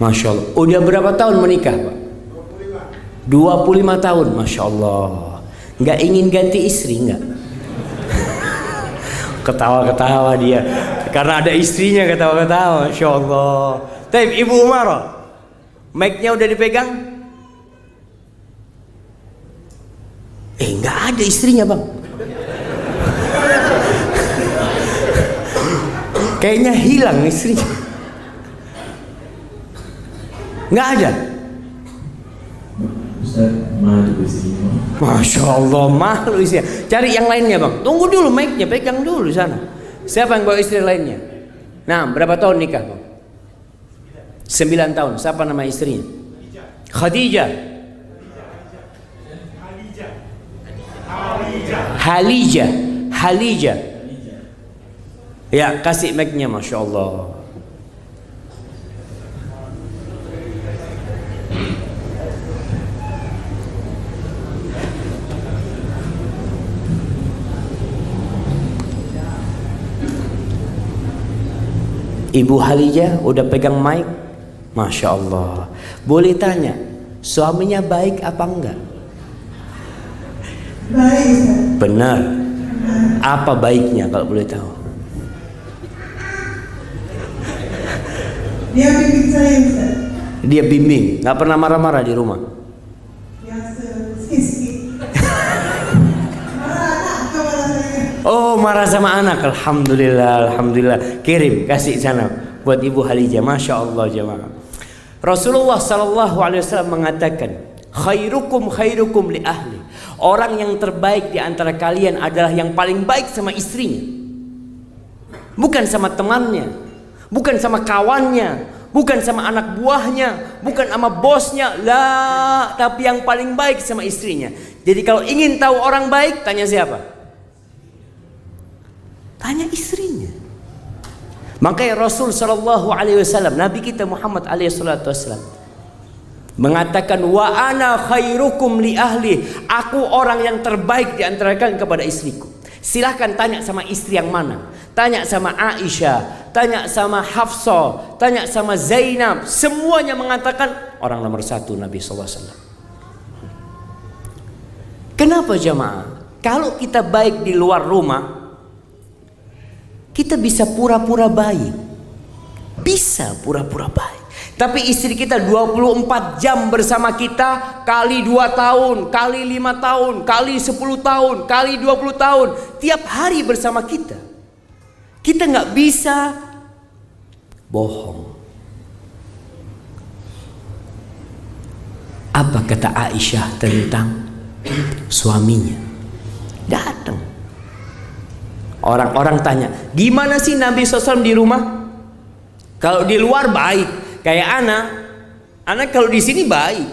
Masya Allah. Udah berapa tahun menikah Pak? 25 tahun. Masya Allah. Nggak ingin ganti istri nggak? Ketawa-ketawa dia. Karena ada istrinya ketawa-ketawa. Masya Allah. Tapi Ibu Umaroh, mic-nya udah dipegang? Nggak ada istrinya bang. Kayaknya hilang istrinya. Nggak ada. Malu istrinya. Masya Allah, malu istrinya. Cari yang lainnya bang. Tunggu dulu mic-nya, pegang dulu di sana. Siapa yang bawa istri lainnya? Nah, berapa tahun nikah bang? 9 tahun. Siapa nama istrinya? Khadijah. Halijah. Halijah. Ya, kasih mic-nya, Masya Allah. Ibu Halijah udah pegang mic, Masya Allah. Boleh tanya, suaminya baik apa enggak? Baik. Benar. Apa baiknya kalau boleh tahu? Dia bimbing saya, Ustaz. Dia bimbing, nggak pernah marah-marah di rumah. Yang sikit-sikit. Marah anak kepada saya. Oh, marah sama anak. Alhamdulillah, alhamdulillah. Kirim, kasih sana buat Ibu Halijah. Masya Allah jemaah. Rasulullah sallallahu alaihi wasallam mengatakan, khairukum khairukum li ahli. Orang yang terbaik di antara kalian adalah yang paling baik sama istrinya. Bukan sama temannya, bukan sama kawannya, bukan sama anak buahnya, bukan sama bosnya, lah, tapi yang paling baik sama istrinya. Jadi kalau ingin tahu orang baik, tanya siapa? Tanya istrinya. Makanya Rasul sallallahu alaihi wasallam, Nabi kita Muhammad alaihi salatu wasallam mengatakan, wa ana khairukum li ahli. Aku orang yang terbaik di antara kalian kepada istriku. Silahkan tanya sama istri yang mana. Tanya sama Aisyah, tanya sama Hafsah, tanya sama Zainab. Semuanya mengatakan orang nomor satu Nabi sallallahu alaihi wasallam. Kenapa jemaah? Kalau kita baik di luar rumah, kita bisa pura-pura baik. Bisa pura-pura baik. Tapi istri kita 24 jam bersama kita, kali 2 tahun, kali 5 tahun, kali 10 tahun, kali 20 tahun, tiap hari bersama kita. Kita nggak bisa bohong. Apa kata Aisyah tentang suaminya? Datang. Orang-orang tanya, gimana sih Nabi SAW di rumah? Kalau di luar baik. Kayak anak kalau di sini baik.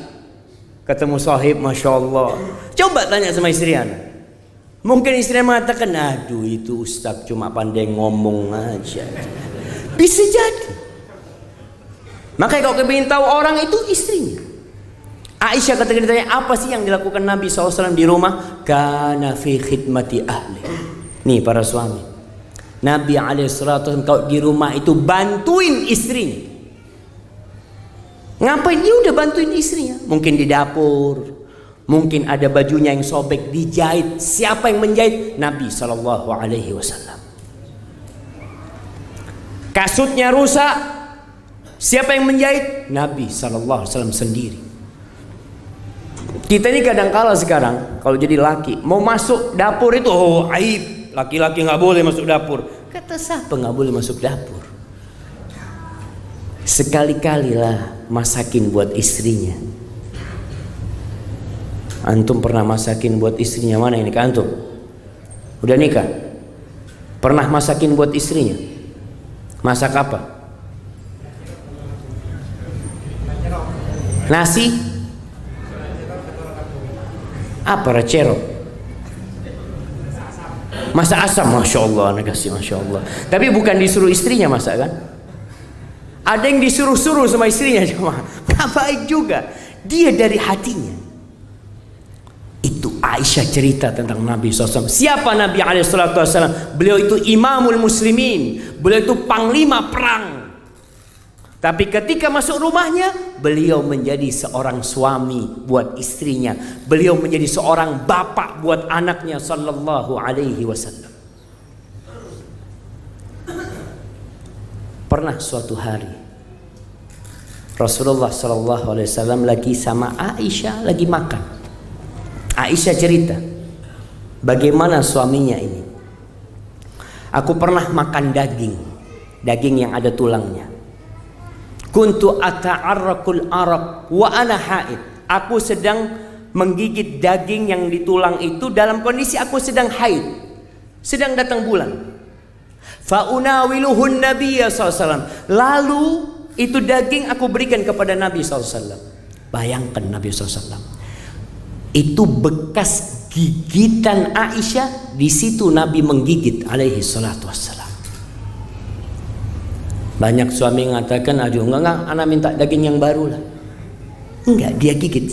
Ketemu sahib, Masya Allah. Coba tanya sama istri anak. Mungkin istri mengatakan, aduh itu Ustaz cuma pandai ngomong aja. Bisa jadi. Makanya kalau ingin tahu orang itu istrinya. Aisyah ketika ditanya, apa sih yang dilakukan Nabi SAW di rumah? Kana fi khidmati ahli. Nih para suami, Nabi SAW kalau di rumah itu bantuin istrinya. Ngapain? Dia udah bantuin istrinya. Mungkin di dapur, mungkin ada bajunya yang sobek dijahit. Siapa yang menjahit? Nabi SAW. Kasutnya rusak, siapa yang menjahit? Nabi SAW sendiri. Kita ini kadang-kala sekarang kalau jadi laki mau masuk dapur itu, oh aib, laki-laki nggak boleh masuk dapur. Kata siapa nggak boleh masuk dapur? Sekali-kalilah masakin buat istrinya. Antum pernah masakin buat istrinya? Mana ini kan antum? Udah nikah? Pernah masakin buat istrinya? Masak apa? Nasi? Apa recero? Masak asam, Masya Allah, anak kasih, Masya Allah. Tapi bukan disuruh istrinya masak kan? Ada yang disuruh-suruh sama istrinya, cuma nggak baik juga. Dia dari hatinya. Itu Aisyah cerita tentang Nabi SAW. Siapa Nabi SAW? Beliau itu imamul muslimin. Beliau itu panglima perang. Tapi ketika masuk rumahnya, beliau menjadi seorang suami buat istrinya. Beliau menjadi seorang bapak buat anaknya sallallahu alaihi wasallam. Pernah suatu hari Rasulullah sallallahu alaihi wasallam lagi sama Aisyah lagi makan. Aisyah cerita bagaimana suaminya ini. Aku pernah makan daging yang ada tulangnya. Kuntu ata'arrakul araq wa ana haid. Aku sedang menggigit daging yang di tulang itu dalam kondisi aku sedang haid, sedang datang bulan. Fa'unawiluhun Nabiya SAW. Lalu itu daging aku berikan kepada Nabi SAW. Bayangkan Nabi SAW. Itu bekas gigitan Aisyah, di situ Nabi menggigit alaihi salatu wassalam. Banyak suami mengatakan, aduh enggak, anak minta daging yang baru lah. Enggak, dia gigit.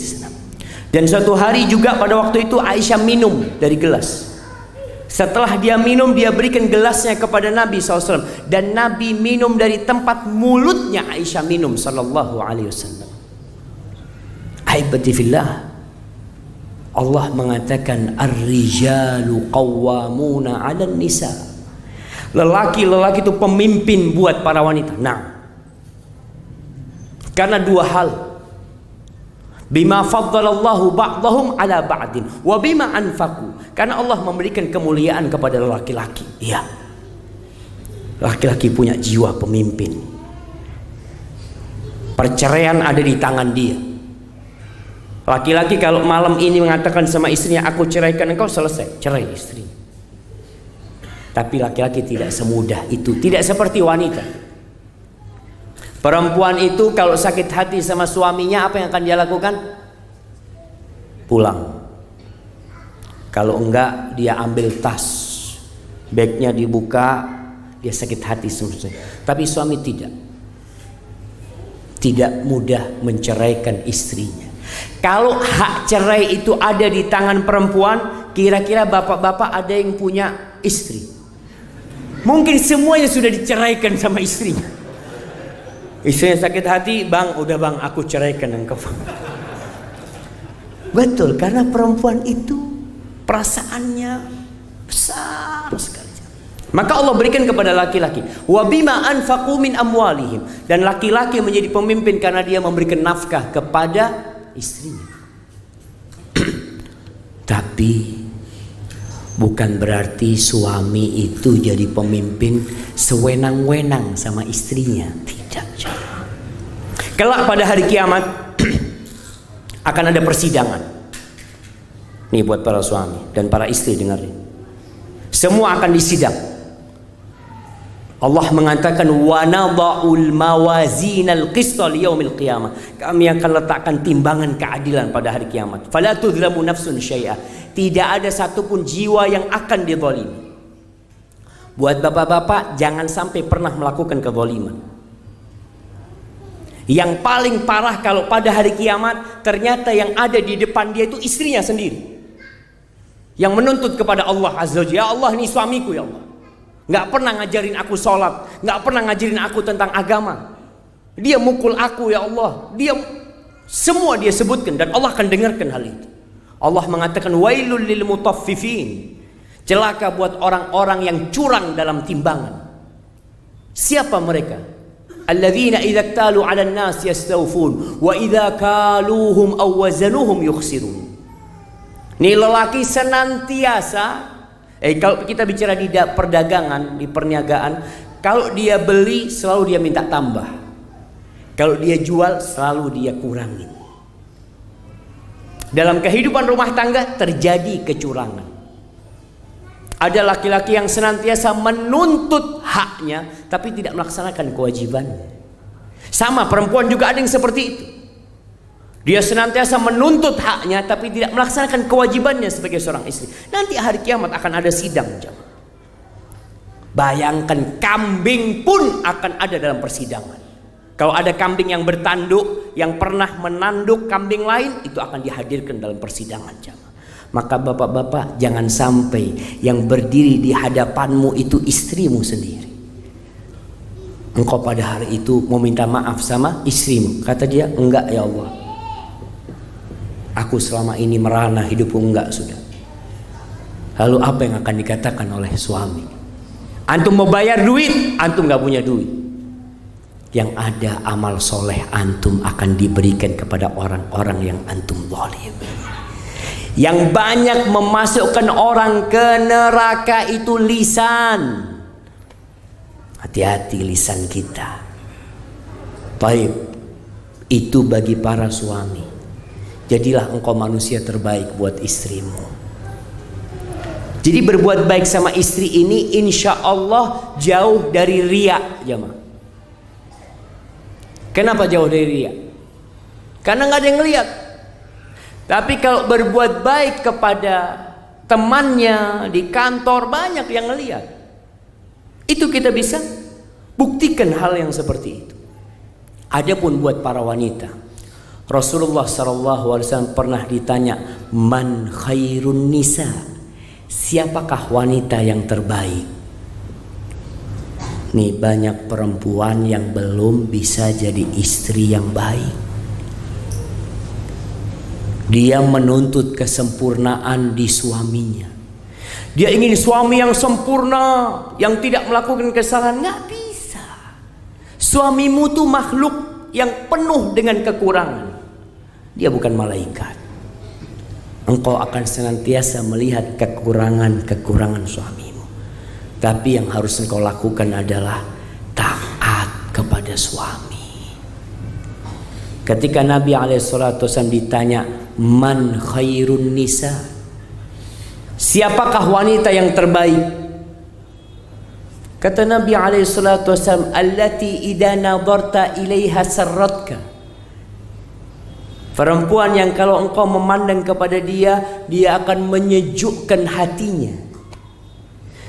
Dan suatu hari juga pada waktu itu Aisyah minum dari gelas. Setelah dia minum, dia berikan gelasnya kepada Nabi SAW. Dan Nabi minum dari tempat mulutnya Aisyah minum sallallahu alaihi wasallam. Aibati fillah, Allah mengatakan ar-rijalu qawwamuna 'alan nisa. Lelaki itu pemimpin buat para wanita. Nah, karena dua hal. Bima faddalallahu ba'dahum 'ala ba'din wa bima anfaqu. Karena Allah memberikan kemuliaan kepada laki-laki. Iya. Laki-laki punya jiwa pemimpin. Perceraian ada di tangan dia. Laki-laki kalau malam ini mengatakan sama istrinya, aku ceraikan engkau, selesai, cerai istri. Tapi laki-laki tidak semudah itu, tidak seperti wanita. Perempuan itu kalau sakit hati sama suaminya, apa yang akan dia lakukan? Pulang. Kalau enggak, dia ambil tas, bagnya dibuka, dia sakit hati semua. Tapi suami tidak mudah menceraikan istrinya. Kalau hak cerai itu ada di tangan perempuan, kira-kira bapak-bapak ada yang punya istri? Mungkin semuanya sudah diceraikan sama istrinya. Istrinya sakit hati, bang, udah bang, aku ceraikan engkau. Betul, karena perempuan itu perasaannya besar sekali. Maka Allah berikan kepada laki-laki, wa bima anfaqu min amwalihim, dan laki-laki menjadi pemimpin karena dia memberikan nafkah kepada istrinya. Tapi bukan berarti suami itu jadi pemimpin sewenang-wenang sama istrinya. Tidak. Kelak pada hari kiamat akan ada persidangan. Nih buat para suami dan para istri, dengarin. Semua akan disidang. Allah mengatakan wa nadha'ul mawazinal qista liyaumil qiyamah. Kami akan letakkan timbangan keadilan pada hari kiamat. Fala tudlamu nafsun syai'a. Tidak ada satupun jiwa yang akan dizalimi. Buat bapak-bapak, jangan sampai pernah melakukan kezaliman. Yang paling parah kalau pada hari kiamat ternyata yang ada di depan dia itu istrinya sendiri. Yang menuntut kepada Allah Azza wa Jalla, ya Allah, ini suamiku ya Allah. Nggak pernah ngajarin aku sholat, nggak pernah ngajarin aku tentang agama. Dia mukul aku ya Allah. Semua dia sebutkan dan Allah akan dengarkan hal itu. Allah mengatakan wailul lil mutaffifin. Celaka buat orang-orang yang curang dalam timbangan. Siapa mereka? Alladzina idza iktalu 'alan nas yastawfun wa idza kaluhum aw wazanuhum yukhsirun. Nih lelaki senantiasa kalau kita bicara di perdagangan, di perniagaan, kalau dia beli selalu dia minta tambah. Kalau dia jual selalu dia kurangin. Dalam kehidupan rumah tangga terjadi kecurangan. Ada laki-laki yang senantiasa menuntut haknya tapi tidak melaksanakan kewajibannya. Sama perempuan juga ada yang seperti itu. Dia senantiasa menuntut haknya tapi tidak melaksanakan kewajibannya sebagai seorang istri. Nanti hari kiamat akan ada sidang. Bayangkan, kambing pun akan ada dalam persidangan. Kalau ada kambing yang bertanduk, yang pernah menanduk kambing lain, itu akan dihadirkan dalam persidangan. Maka bapak-bapak, jangan sampai yang berdiri di hadapanmu itu istrimu sendiri. Engkau pada hari itu mau minta maaf sama istrimu. Kata dia, enggak ya Allah, aku selama ini merana hidupku, enggak, sudah. Lalu apa yang akan dikatakan oleh suami? Antum mau bayar duit, antum gak punya duit. Yang ada amal soleh antum akan diberikan kepada orang-orang yang antum zalim. Yang banyak memasukkan orang ke neraka itu lisan. Hati-hati lisan kita. Baik, itu bagi para suami. Jadilah engkau manusia terbaik buat istrimu. Jadi berbuat baik sama istri ini insya Allah jauh dari riya, jemaah. Kenapa jauh dari riya? Karena nggak ada yang ngelihat. Tapi kalau berbuat baik kepada temannya, di kantor, banyak yang ngelihat. Itu kita bisa buktikan hal yang seperti itu. Adapun buat para wanita, Rasulullah SAW pernah ditanya, man khairun nisa, siapakah wanita yang terbaik? Nih, banyak perempuan yang belum bisa jadi istri yang baik. Dia menuntut kesempurnaan di suaminya. Dia ingin suami yang sempurna, yang tidak melakukan kesalahan. Nggak bisa. Suamimu tuh makhluk yang penuh dengan kekurangan. Dia bukan malaikat. Engkau akan senantiasa melihat kekurangan-kekurangan suamimu. Tapi yang harus engkau lakukan adalah taat kepada suami. Ketika Nabi SAW ditanya, man khairun nisa, siapakah wanita yang terbaik? Kata Nabi SAW, allati idza nadarta ilaiha sarratka, perempuan yang kalau engkau memandang kepada dia, dia akan menyejukkan hatinya.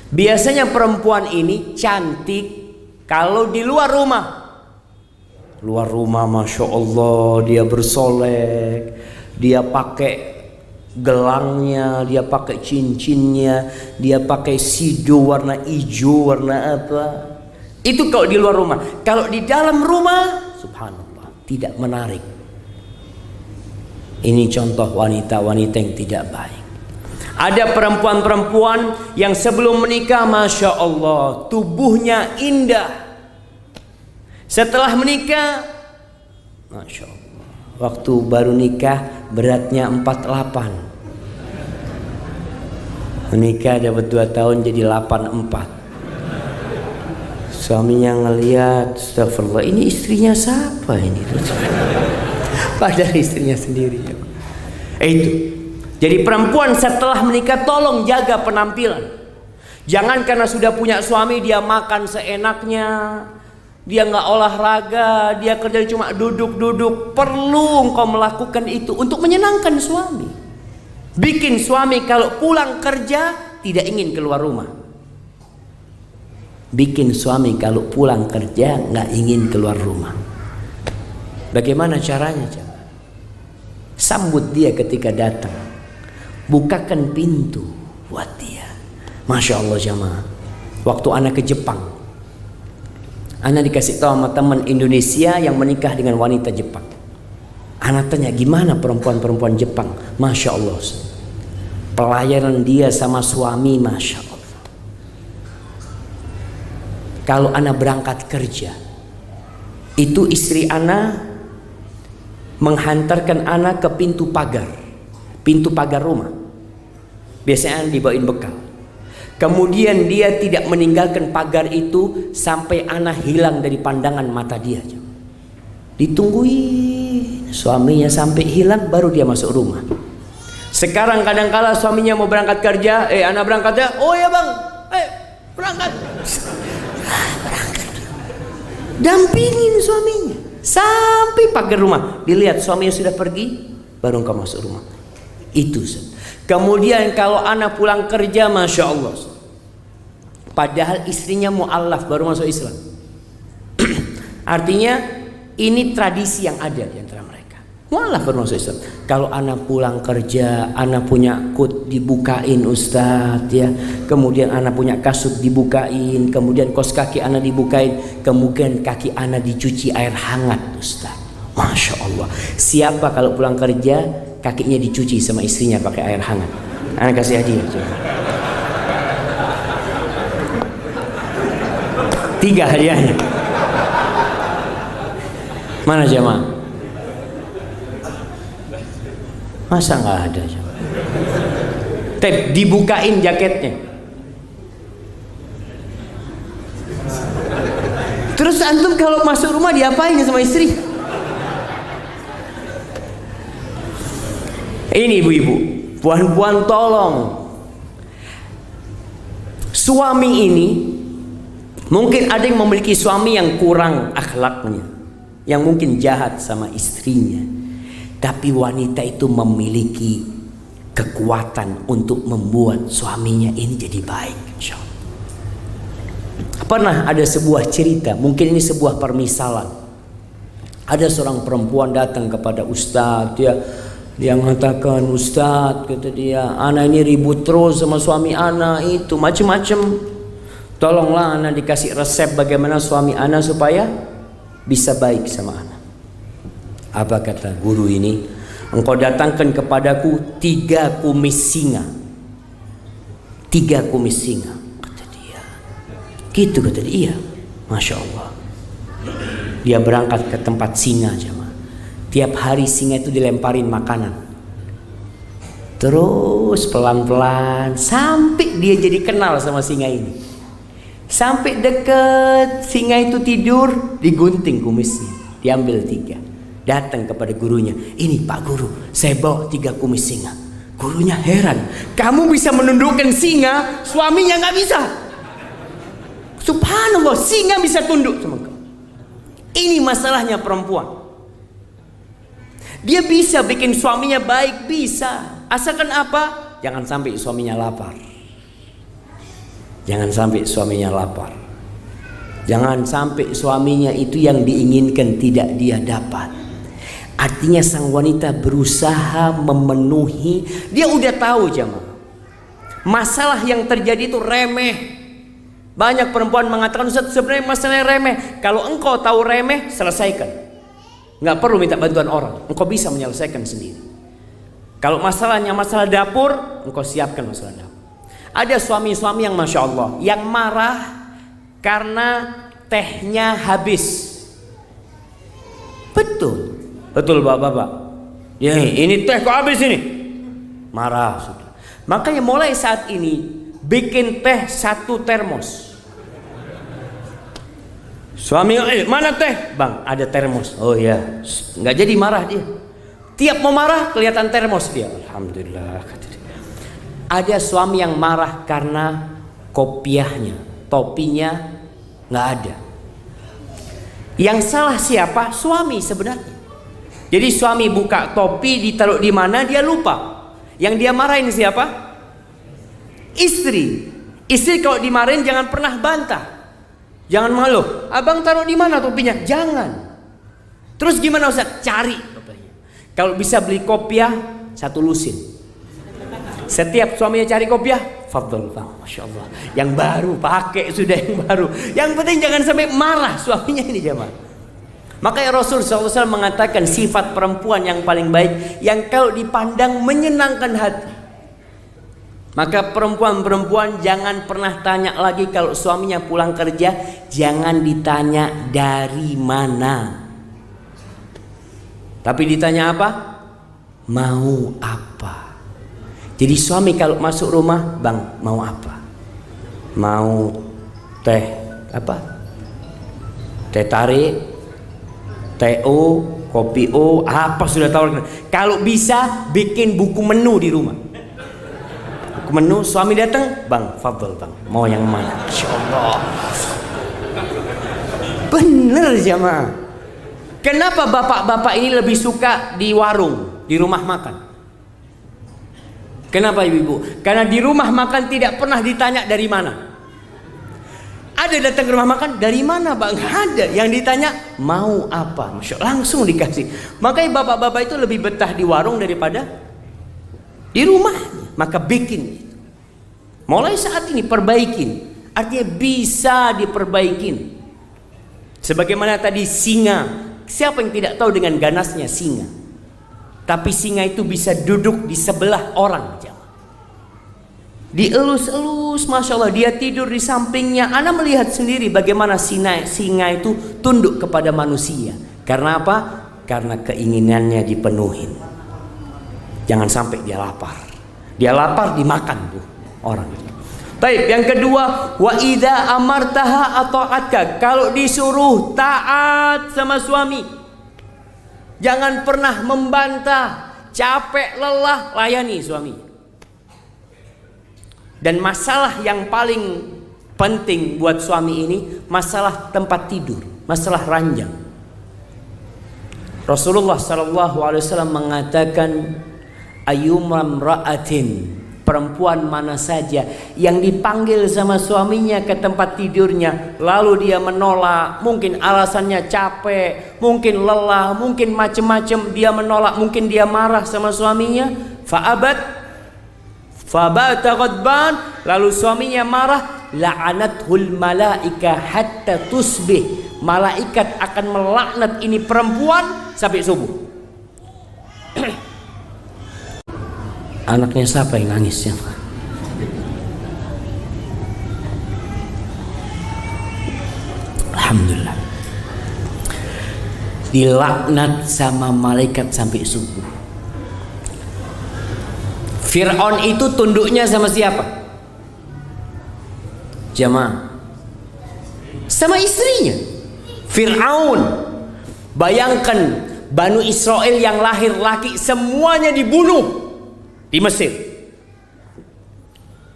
Biasanya perempuan ini cantik kalau di luar rumah. Luar rumah, Masya Allah, dia bersolek, dia pakai gelangnya, dia pakai cincinnya, dia pakai sido warna hijau, warna apa. Itu kalau di luar rumah. Kalau di dalam rumah, subhanallah, tidak menarik. Ini contoh wanita-wanita yang tidak baik. Ada perempuan-perempuan yang sebelum menikah, Masya Allah, tubuhnya indah. Setelah menikah, Masya Allah, waktu baru nikah beratnya 48. Menikah dapat 2 tahun jadi 84. Suaminya ngelihat, astagfirullah, ini istrinya siapa ini? Padahal istrinya sendiri. Itu. Jadi perempuan setelah menikah tolong jaga penampilan. Jangan karena sudah punya suami dia makan seenaknya, dia nggak olahraga, dia kerja cuma duduk-duduk. Perlu engkau melakukan itu untuk menyenangkan suami. Bikin suami kalau pulang kerja tidak ingin keluar rumah. Bikin suami kalau pulang kerja nggak ingin keluar rumah. Bagaimana caranya? Sambut dia ketika datang. Bukakan pintu buat dia. Masya Allah jamaah. Waktu anak ke Jepang, anak dikasih tahu sama teman Indonesia yang menikah dengan wanita Jepang. Anak tanya, gimana perempuan-perempuan Jepang? Masya Allah, pelayanan dia sama suami, Masya Allah. Kalau anak berangkat kerja, itu istri anak menghantarkan anak ke pintu pagar rumah. Biasanya dibawain bekal. Kemudian dia tidak meninggalkan pagar itu sampai anak hilang dari pandangan mata dia. Ditungguin suaminya sampai hilang baru dia masuk rumah. Sekarang kadang-kala suaminya mau berangkat kerja, anak berangkat ya. Oh ya bang, berangkat. Dampingin suaminya sampai pagar rumah. Dilihat suaminya sudah pergi, baru engkau masuk rumah. Itu. Kemudian kalau anak pulang kerja, Masya Allah, padahal istrinya mu'allaf baru masuk Islam. Artinya ini tradisi yang ada di antara mereka. Mu'allaf baru masuk Islam. Kalau anak pulang kerja, anak punya kut dibukain Ustadz ya. Kemudian anak punya kasut dibukain. Kemudian kos kaki anak dibukain. Kemudian kaki anak dicuci air hangat Ustadz. Masya Allah. Siapa kalau pulang kerja kakinya dicuci sama istrinya pakai air hangat? Anak kasih hadiah. 3 hadiahnya. Mana jamaah? Masa nggak ada jamaah? Dibukain jaketnya. Terus antum kalau masuk rumah diapain sama istri? Ini ibu-ibu, puan-puan tolong. Suami ini mungkin ada yang memiliki suami yang kurang akhlaknya, yang mungkin jahat sama istrinya. Tapi wanita itu memiliki kekuatan untuk membuat suaminya ini jadi baik, insya Allah. Pernah ada sebuah cerita, mungkin ini sebuah permisalan. Ada seorang perempuan datang kepada Ustadz, dia mengatakan, Ustadz, kata dia, anak ini ribut terus sama suami anak itu, macam-macam. Tolonglah anak dikasih resep bagaimana suami anak supaya bisa baik sama anak. Apa kata guru ini? Engkau datangkan kepadaku 3 kumis singa. 3 kumis singa, kata dia. Gitu kata dia. Masya Allah. Dia berangkat ke tempat singa, jemaah. Tiap hari singa itu dilemparin makanan. Terus pelan-pelan sampai dia jadi kenal sama singa ini. Sampai deket singa itu tidur, digunting kumisnya, diambil 3. Datang kepada gurunya, ini Pak Guru, saya bawa 3 kumis singa. Gurunya heran, kamu bisa menundukkan singa, suaminya nggak bisa. Subhanallah, singa bisa tunduk sama kamu. Ini masalahnya perempuan. Dia bisa bikin suaminya baik, bisa. Asalkan apa? Jangan sampai suaminya lapar. Jangan sampai suaminya lapar. Jangan sampai suaminya itu yang diinginkan tidak dia dapat. Artinya sang wanita berusaha memenuhi. Dia udah tahu jemaah, masalah yang terjadi itu remeh. Banyak perempuan mengatakan, Ustaz, sebenarnya masalahnya remeh. Kalau engkau tahu remeh, selesaikan. Nggak perlu minta bantuan orang, engkau bisa menyelesaikan sendiri. Kalau masalahnya masalah dapur, engkau siapkan masalah dapur. Ada suami-suami yang Masya Allah, yang marah karena tehnya habis. Betul bapak-bapak. Ya, ini teh kok habis ini? Marah sudah. Makanya mulai saat ini bikin teh 1 termos. Suami, mana teh? Bang, ada termos. Oh ya, nggak jadi marah dia. Tiap mau marah kelihatan termos dia. Alhamdulillah. Ada suami yang marah karena kopiahnya, topinya nggak ada. Yang salah siapa? Suami sebenarnya. Jadi suami buka topi, ditaruh di mana dia lupa. Yang dia marahin siapa? Istri. Istri kalau dimarahin jangan pernah bantah. Jangan mengeluh. Abang taruh di mana topinya? Jangan. Terus gimana Ustaz? Cari topinya. Kalau bisa beli kopiah 1 lusin. Setiap suaminya cari kopiah, fadl bang, Masya Allah. Yang baru pakai sudah yang baru. Yang penting jangan sampai marah suaminya ini jemaah. Makanya Rasul SAW mengatakan sifat perempuan yang paling baik yang kalau dipandang menyenangkan hati. Maka perempuan-perempuan jangan pernah tanya lagi kalau suaminya pulang kerja, jangan ditanya dari mana. Tapi ditanya apa? Mau apa? Jadi suami kalau masuk rumah, bang mau apa? Mau teh apa? Teh tarik, TO, kopi O, apa sudah tahu. Kalau bisa bikin buku menu di rumah. Buku menu, suami datang, bang, fadl bang, mau yang mana? Insya Allah. Bener jemaah. Kenapa bapak-bapak ini lebih suka di warung, di rumah makan? Kenapa ibu-ibu? Karena di rumah makan tidak pernah ditanya dari mana. Ada datang ke rumah makan, dari mana bang? Ada. Yang ditanya, mau apa? Masya Allah, langsung dikasih. Makanya bapak-bapak itu lebih betah di warung daripada di rumah. Maka bikin. Mulai saat ini perbaikin. Artinya bisa diperbaikin. Sebagaimana tadi singa. Siapa yang tidak tahu dengan ganasnya singa? Tapi singa itu bisa duduk di sebelah orang. Dielus-elus, Masya Allah, dia tidur di sampingnya. Ana melihat sendiri bagaimana singa itu tunduk kepada manusia. Karena apa? Karena keinginannya dipenuhin. Jangan sampai dia lapar. Dia lapar dimakan tuh orang. Baik, yang kedua, wa idza amartaha ata'atka. Kalau disuruh taat sama suami. Jangan pernah membantah, capek, lelah, layani suami. Dan masalah yang paling penting buat suami ini masalah tempat tidur, masalah ranjang. Rasulullah SAW mengatakan, ayyumra'atin, perempuan mana saja yang dipanggil sama suaminya ke tempat tidurnya lalu dia menolak, mungkin alasannya capek, mungkin lelah, mungkin macam-macam, dia menolak, mungkin dia marah sama suaminya, fa'abat fabata ghadban, lalu suaminya marah, la'anathul malaika hatta tusbih, malaikat akan melaknat ini perempuan sampai subuh. Anaknya siapa yang nangis ya? Alhamdulillah. Dilaknat sama malaikat sampai subuh. Fir'aun itu tunduknya sama siapa? Jamaah, sama istrinya Fir'aun. Bayangkan Banu Israel yang lahir laki semuanya dibunuh di Mesir.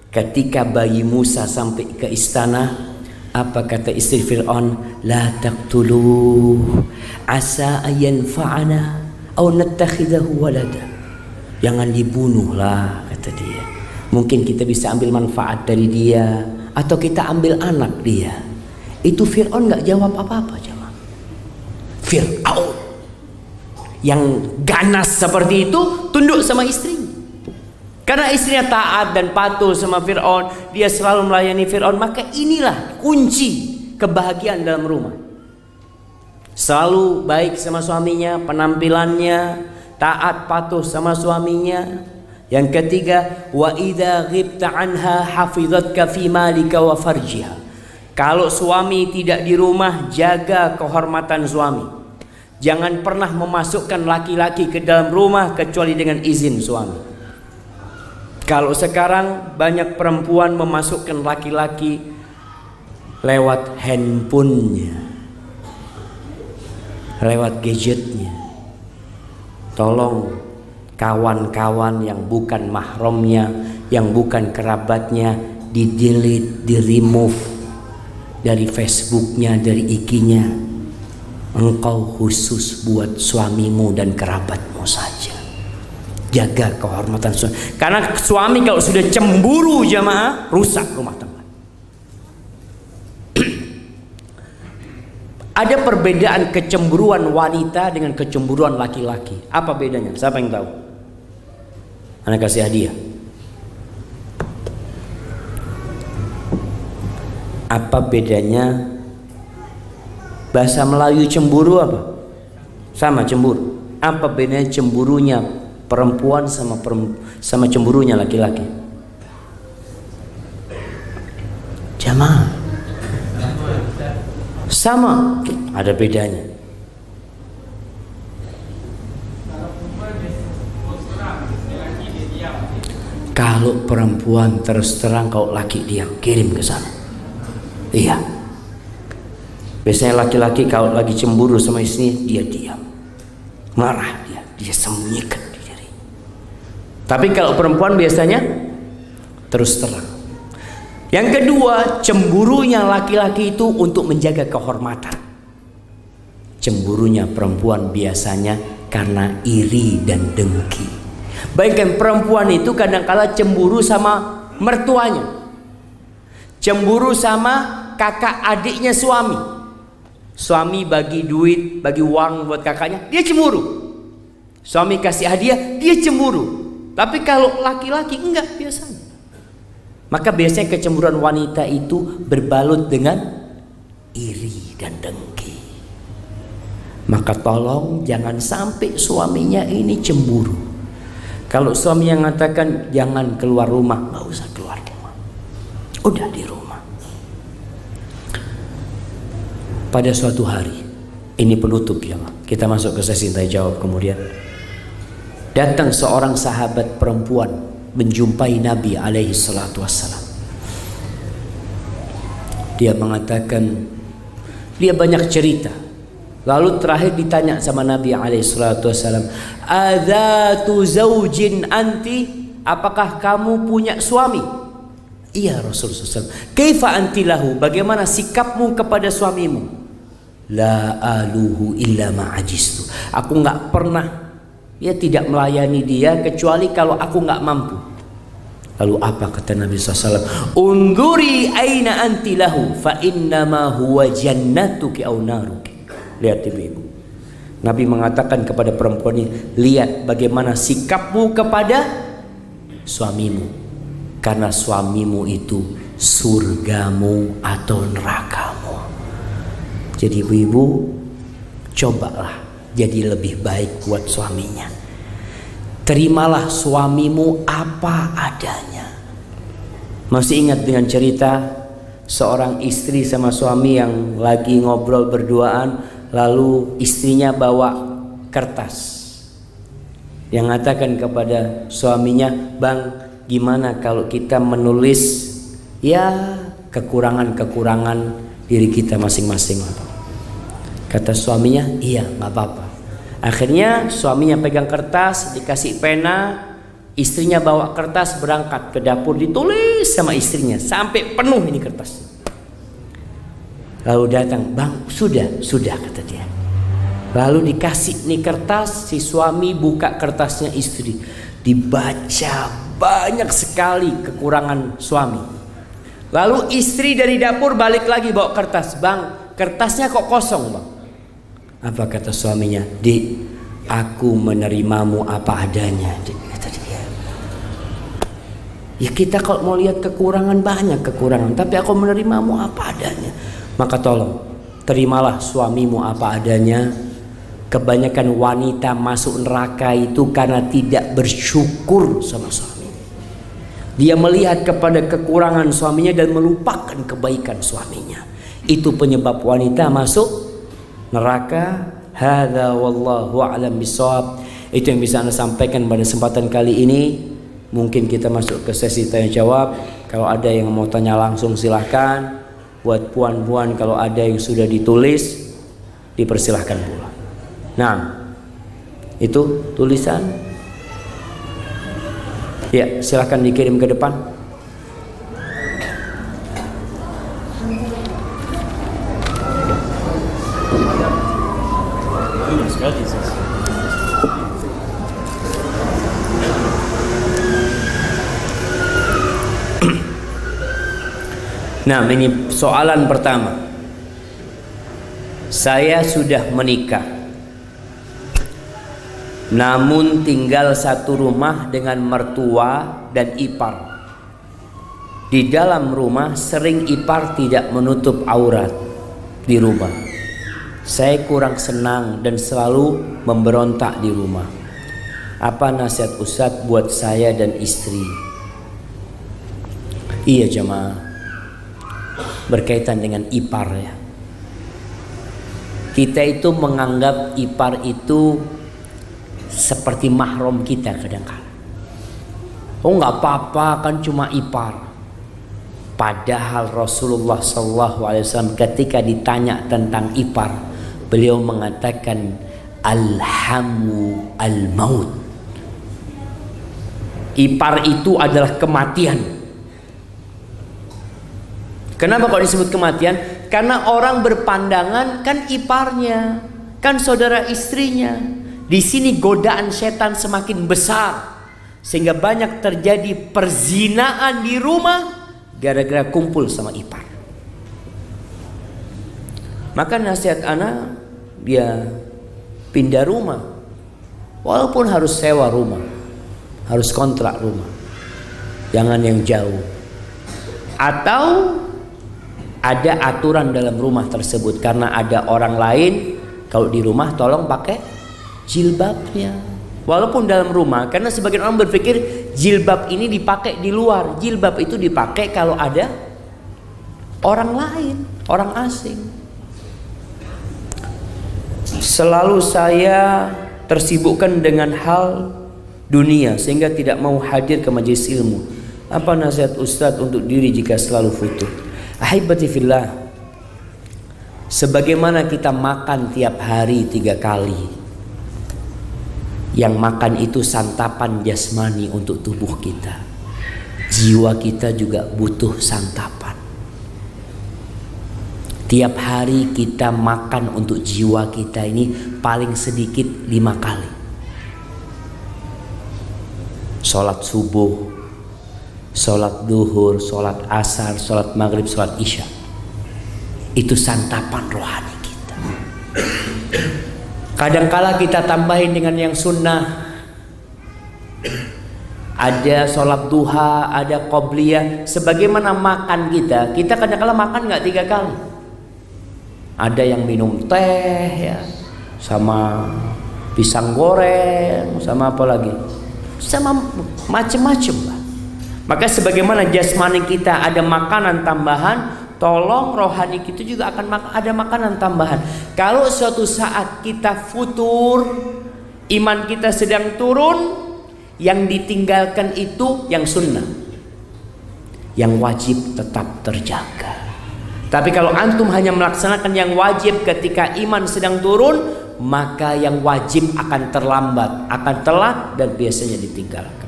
Ketika bayi Musa sampai ke istana, apa kata istri Fir'aun? La taqtuluh asa ayanfa'ana aw nattakhidahu walada. Jangan dibunuhlah, kata dia. Mungkin kita bisa ambil manfaat dari dia, atau kita ambil anak dia. Itu Fir'aun gak jawab apa-apa, jemaah. Fir'aun yang ganas seperti itu tunduk sama istrinya. Karena istrinya taat dan patuh sama Fir'aun, dia selalu melayani Fir'aun. Maka inilah kunci kebahagiaan dalam rumah. Selalu baik sama suaminya, penampilannya taat patuh sama suaminya. Yang ketiga, wa idza ghibta anha hafizatka fi malika wa farjiha. Kalau suami tidak di rumah, jaga kehormatan suami. Jangan pernah memasukkan laki-laki ke dalam rumah kecuali dengan izin suami. Kalau sekarang banyak perempuan memasukkan laki-laki lewat handphonenya, lewat gadgetnya. Tolong kawan-kawan yang bukan mahramnya, yang bukan kerabatnya, di-delete, di-remove dari Facebooknya, dari IG-nya. Engkau khusus buat suamimu dan kerabatmu saja. Jaga kehormatan suami. Karena suami kalau sudah cemburu, jamaah, rusak rumah tangga. Ada perbedaan kecemburuan wanita dengan kecemburuan laki-laki. Apa bedanya? Siapa yang tahu? Anak kasih hadiah. Apa bedanya? Bahasa Melayu cemburu apa? Sama, cemburu. Apa bedanya cemburunya perempuan sama cemburunya laki-laki? Jamaah, sama, ada bedanya. Kalau perempuan terus terang, kalau laki diam, kirim ke sana. Iya. Biasanya laki-laki kalau lagi cemburu sama istrinya, dia diam, marah, dia sembunyikan di diri. Tapi kalau perempuan biasanya terus terang. Yang kedua, cemburunya laki-laki itu untuk menjaga kehormatan. Cemburunya perempuan biasanya karena iri dan dengki. Bayangkan perempuan itu kadang-kala cemburu sama mertuanya, cemburu sama kakak adiknya suami. Suami bagi duit, bagi uang buat kakaknya, dia cemburu. Suami kasih hadiah, dia cemburu. Tapi kalau laki-laki enggak biasanya. Maka biasanya kecemburuan wanita itu berbalut dengan iri dan dengki. Maka tolong jangan sampai suaminya ini cemburu. Kalau suami yang mengatakan jangan keluar rumah, nggak usah keluar rumah, udah di rumah. Pada suatu hari, ini penutup ya, kita masuk ke sesi tanya jawab. Kemudian datang seorang sahabat perempuan menjumpai Nabi alaihi salatu wassalam. Dia mengatakan, dia banyak cerita. Lalu terakhir ditanya sama Nabi alaihi salatu wassalam, adzatu zaujin anti, apakah kamu punya suami? Iya Rasulullah SAW. Kaifa anti lahu, bagaimana sikapmu kepada suamimu? La aluhu illa ma'ajistu, aku nggak pernah ya tidak melayani dia kecuali kalau aku nggak mampu. Lalu apa kata Nabi SAW? Unduri aina anti lahu fa innama huwa jannatuki aw naruki. Lihat ibu-ibu, Nabi mengatakan kepada perempuan ini, lihat bagaimana sikapmu kepada suamimu, karena suamimu itu surgamu atau nerakamu. Jadi ibu-ibu, cobalah jadi lebih baik buat suaminya. Terimalah suamimu apa adanya. Masih ingat dengan cerita seorang istri sama suami yang lagi ngobrol berduaan, lalu istrinya bawa kertas yang mengatakan kepada suaminya, bang, gimana kalau kita menulis ya kekurangan-kekurangan diri kita masing-masing. Kata suaminya, iya gak apa-apa. Akhirnya suaminya pegang kertas, dikasih pena, istrinya bawa kertas berangkat ke dapur, ditulis sama istrinya sampai penuh ini kertas. Lalu datang, bang, sudah kata dia. Lalu dikasih nih kertas, si suami buka kertasnya istri, dibaca banyak sekali kekurangan suami. Lalu istri dari dapur balik lagi bawa kertas, bang, kertasnya kok kosong bang. Apa kata suaminya? Dik, aku menerimamu apa adanya, dik, kata dia. Ya kita kalau mau lihat kekurangan, banyak kekurangan, tapi aku menerimamu apa adanya. Maka tolong terimalah suamimu apa adanya. Kebanyakan wanita masuk neraka itu karena tidak bersyukur sama suami. Dia melihat kepada kekurangan suaminya dan melupakan kebaikan suaminya. Itu penyebab wanita masuk neraka. Hadza wallahu a'lam bishawab. Itu yang bisa Anda sampaikan pada kesempatan kali ini. Mungkin kita masuk ke sesi tanya jawab. Kalau ada yang mau tanya langsung silahkan. Buat puan-puan kalau ada yang sudah ditulis, dipersilahkan pula. Nah, itu tulisan. Ya, silahkan dikirim ke depan. Nah, ini soalan pertama. Saya sudah menikah, namun tinggal satu rumah dengan mertua dan ipar. Di dalam rumah sering ipar tidak menutup aurat di rumah. Saya kurang senang dan selalu memberontak di rumah. Apa nasihat Ustadz buat saya dan istri? Iya jemaah, berkaitan dengan ipar ya. Kita itu menganggap ipar itu seperti mahram kita kadang-kadang. Oh nggak apa-apa kan cuma ipar. Padahal Rasulullah SAW ketika ditanya tentang ipar, beliau mengatakan alhamu al-maut. Ipar itu adalah kematian. Kenapa kok disebut kematian? Karena orang berpandangan kan iparnya, kan saudara istrinya. Di sini godaan setan semakin besar sehingga banyak terjadi perzinaan di rumah gara-gara kumpul sama ipar. Maka nasihat anak, dia pindah rumah. Walaupun harus sewa rumah, harus kontrak rumah, jangan yang jauh. Atau ada aturan dalam rumah tersebut, karena ada orang lain, kalau di rumah tolong pakai jilbabnya. Walaupun dalam rumah, karena sebagian orang berpikir jilbab ini dipakai di luar. Jilbab itu dipakai kalau ada orang lain, orang asing. Selalu saya tersibukkan dengan hal dunia sehingga tidak mau hadir ke majelis ilmu. Apa nasihat Ustadz untuk diri jika selalu futuh? Ahibati fillah, sebagaimana kita makan tiap hari 3 kali, yang makan itu santapan jasmani untuk tubuh kita, jiwa kita juga butuh santapan. Tiap hari kita makan untuk jiwa kita ini paling sedikit 5 kali. Sholat subuh, sholat duhur, sholat asar, sholat maghrib, sholat isya. Itu santapan rohani kita. Kadangkala kita tambahin dengan yang sunnah. Ada sholat duha, ada qobliyah. Sebagaimana makan kita kadang-kala makan nggak 3 kali. Ada yang minum teh ya, sama pisang goreng, sama apa lagi, sama macem-macem lah. Maka sebagaimana jasmani kita ada makanan tambahan, tolong rohani kita juga akan ada makanan tambahan. Kalau suatu saat kita futur, iman kita sedang turun, yang ditinggalkan itu yang sunnah, yang wajib tetap terjaga. Tapi kalau antum hanya melaksanakan yang wajib ketika iman sedang turun, maka yang wajib akan terlambat, akan telat, dan biasanya ditinggalkan.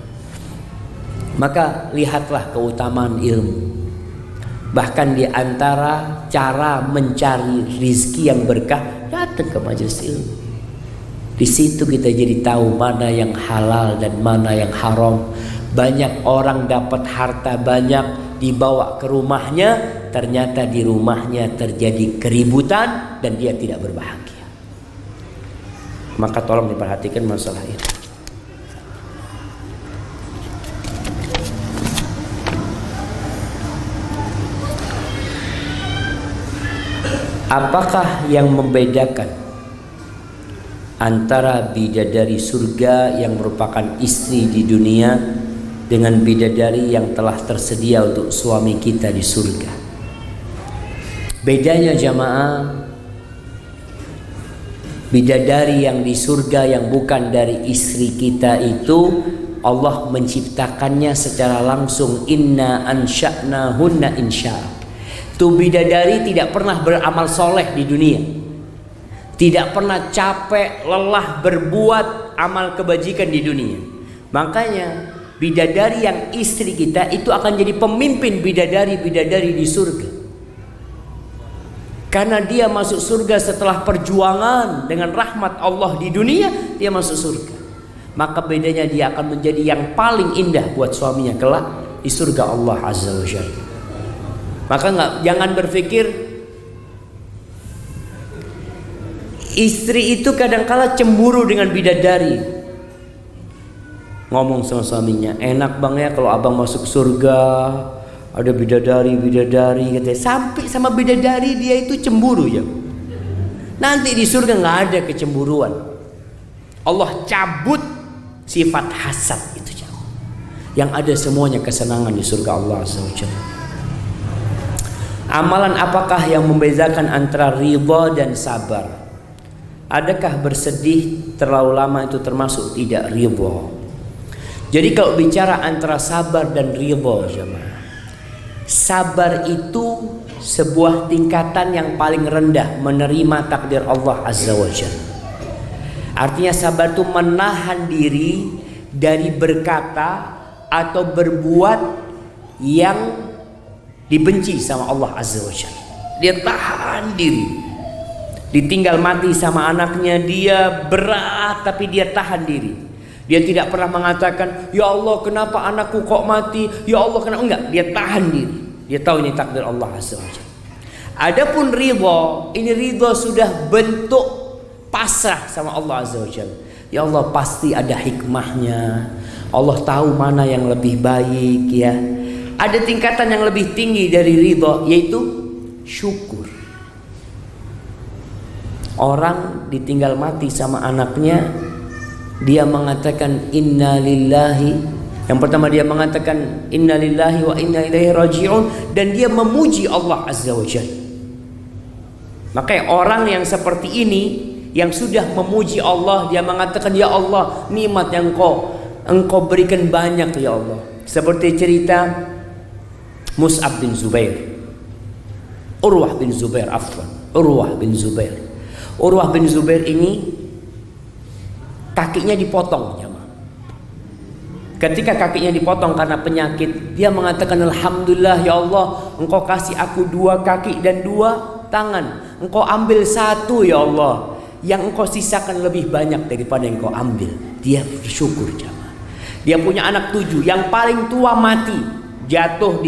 Maka lihatlah keutamaan ilmu. Bahkan di antara cara mencari rizki yang berkah, datang ke majelis ilmu. Di situ kita jadi tahu mana yang halal dan mana yang haram. Banyak orang dapat harta banyak, dibawa ke rumahnya, ternyata di rumahnya terjadi keributan dan dia tidak berbahagia. Maka tolong diperhatikan masalah itu. Apakah yang membedakan antara bidadari surga yang merupakan istri di dunia dengan bidadari yang telah tersedia untuk suami kita di surga? Bedanya jamaah, bidadari yang di surga yang bukan dari istri kita itu Allah menciptakannya secara langsung, inna ansha'nahunna insya. Itu bidadari tidak pernah beramal soleh di dunia, tidak pernah capek lelah berbuat amal kebajikan di dunia. Makanya bidadari yang istri kita itu akan jadi pemimpin bidadari-bidadari di surga. Karena dia masuk surga setelah perjuangan dengan rahmat Allah di dunia, dia masuk surga. Maka bedanya dia akan menjadi yang paling indah buat suaminya kelak di surga Allah Azza wa Jalla. Maka jangan berpikir istri itu kadangkala cemburu dengan bidadari. Ngomong sama suaminya, enak bang ya kalau abang masuk surga ada bidadari katanya. Sampai sama bidadari dia itu cemburu ya. Nanti di surga nggak ada kecemburuan. Allah cabut sifat hasad itu jauh. Yang ada semuanya kesenangan di surga Allah Azza wa Jalla. Amalan apakah yang membedakan antara ridha dan sabar? Adakah bersedih terlalu lama itu termasuk tidak ridha? Jadi kalau bicara antara sabar dan ridha jemaah, sabar itu sebuah tingkatan yang paling rendah, menerima takdir Allah Azza wa Jalla. Artinya sabar itu menahan diri dari berkata atau berbuat yang dibenci sama Allah Azza wa Jalla. Dia tahan diri. Ditinggal mati sama anaknya, dia berat tapi dia tahan diri. Dia tidak pernah mengatakan, ya Allah kenapa anakku kok mati, ya Allah kenapa, enggak, dia tahan diri. Dia tahu ini takdir Allah Azza wa Jalla. Adapun ridha, ini ridha sudah bentuk pasrah sama Allah Azza wa Jalla. Ya Allah pasti ada hikmahnya, Allah tahu mana yang lebih baik ya. Ada tingkatan yang lebih tinggi dari ridha, yaitu syukur. Orang ditinggal mati sama anaknya, dia mengatakan inna lillahi. Yang pertama dia mengatakan inna lillahi wa inna ilaihi raji'un, dan dia memuji Allah Azza wa Jalla. Makanya orang yang seperti ini, yang sudah memuji Allah, dia mengatakan ya Allah nikmat yang engkau berikan banyak ya Allah. Seperti cerita Mus'ab bin Zubair, Urwah bin Zubair Urwah bin Zubair ini kakinya dipotong jemaah. Ketika kakinya dipotong karena penyakit, dia mengatakan alhamdulillah ya Allah, engkau kasih aku 2 kaki dan 2 tangan. Engkau ambil 1 ya Allah, yang engkau sisakan lebih banyak daripada yang engkau ambil. Dia bersyukur jemaah. Dia punya anak 7, yang paling tua mati, jatuh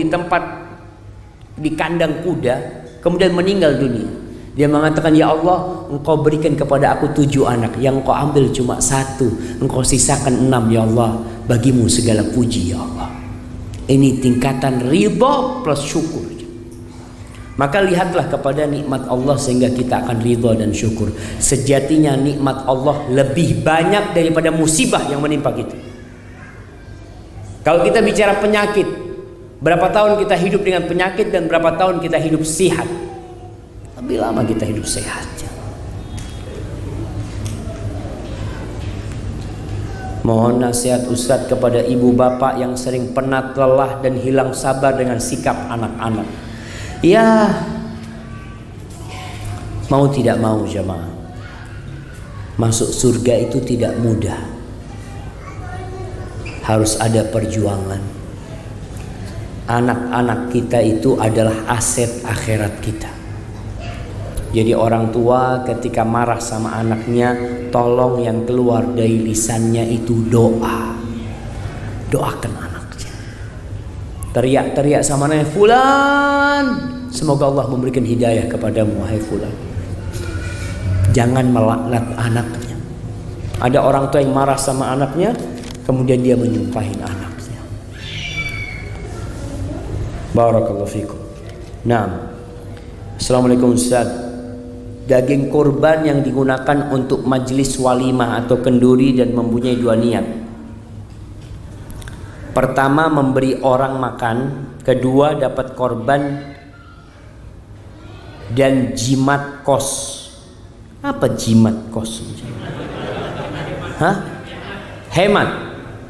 di kandang kuda, kemudian meninggal dunia. Dia mengatakan, ya Allah, engkau berikan kepada aku 7 anak, yang engkau ambil cuma 1, engkau sisakan 6, ya Allah, bagimu segala puji, ya Allah. Ini tingkatan ridha plus syukur. Maka lihatlah kepada nikmat Allah sehingga kita akan ridha dan syukur. Sejatinya nikmat Allah lebih banyak daripada musibah yang menimpa kita. Kalau kita bicara penyakit, berapa tahun kita hidup dengan penyakit dan berapa tahun kita hidup sehat? Lebih lama kita hidup sehat. Mohon nasihat Ustadz kepada ibu bapak yang sering penat, lelah dan hilang sabar dengan sikap anak-anak. Ya, mau tidak mau jemaah, masuk surga itu tidak mudah. Harus ada perjuangan. Anak-anak kita itu adalah aset akhirat kita. Jadi orang tua ketika marah sama anaknya, tolong yang keluar dari lisannya itu doa. Doakan anaknya. Teriak-teriak sama anaknya, Fulan, semoga Allah memberikan hidayah kepadamu, wahai Fulan. Jangan melaknat anaknya. Ada orang tua yang marah sama anaknya, kemudian dia menyumpahin anaknya. Barakallahu fikum. Nah, Assalamualaikum Ustaz. Daging kurban yang digunakan untuk majelis walimah atau kenduri dan mempunyai 2 niat. Pertama, memberi orang makan. Kedua, dapat korban dan jimat kos. Apa jimat kos? Hah? Hemat.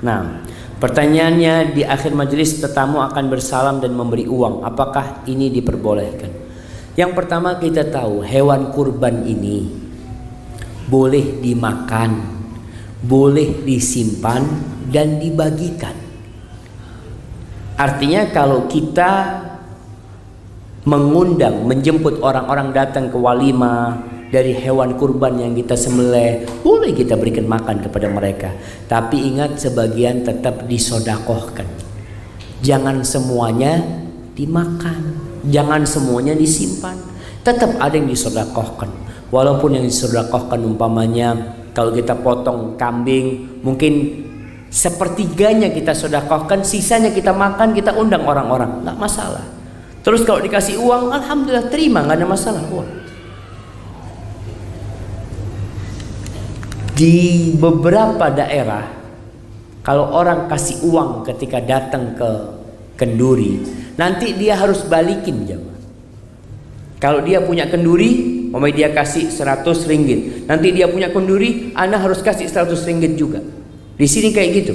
Nah, pertanyaannya, di akhir majelis tetamu akan bersalam dan memberi uang. Apakah ini diperbolehkan? Yang pertama, kita tahu hewan kurban ini boleh dimakan, boleh disimpan dan dibagikan. Artinya kalau kita mengundang, menjemput orang-orang datang ke walimah dari hewan kurban yang kita sembelih, boleh kita berikan makan kepada mereka. Tapi ingat, sebagian tetap disodakohkan. Jangan semuanya dimakan, jangan semuanya disimpan. Tetap ada yang disodakohkan. Walaupun yang disodakohkan umpamanya kalau kita potong kambing, mungkin sepertiganya kita sodakohkan, sisanya kita makan, kita undang orang-orang, nggak masalah. Terus kalau dikasih uang, alhamdulillah terima, nggak ada masalah. Di beberapa daerah, kalau orang kasih uang ketika datang ke kenduri, nanti dia harus balikin jemaah. Kalau dia punya kenduri, dia kasih 100 ringgit. Nanti dia punya kenduri, ana harus kasih 100 ringgit juga. Di sini kayak gitu?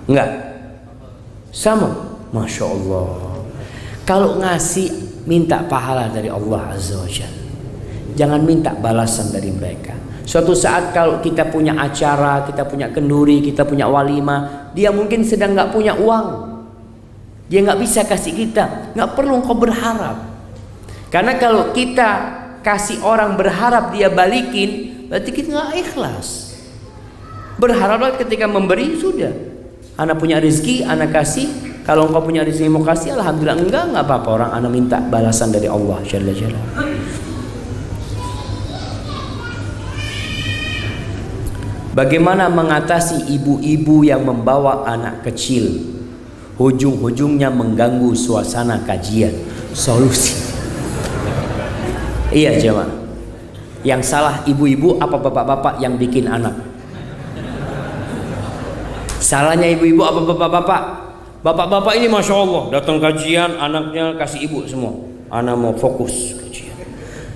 Enggak? Sama? Masya Allah. Kalau ngasih, minta pahala dari Allah Azza wa Jalla. Jangan minta balasan dari mereka. Suatu saat kalau kita punya acara, kita punya kenduri, kita punya walimah, dia mungkin sedang nggak punya uang. Dia nggak bisa kasih kita. Nggak perlu engkau berharap. Karena kalau kita kasih orang berharap dia balikin, berarti kita nggak ikhlas. Berharaplah ketika memberi, sudah. Anak punya rezeki, anak kasih. Kalau engkau punya rezeki mau kasih, alhamdulillah. Nggak apa-apa, orang anak minta balasan dari Allah Jalla Jalla. Bagaimana mengatasi ibu-ibu yang membawa anak kecil, ujung-ujungnya mengganggu suasana kajian? Solusi. Iya jemaah, yang salah ibu-ibu apa bapak-bapak yang bikin anak? Salahnya ibu-ibu apa bapak-bapak? Bapak-bapak ini Masya Allah, datang kajian, anaknya kasih ibu semua. Anak mau fokus kajian.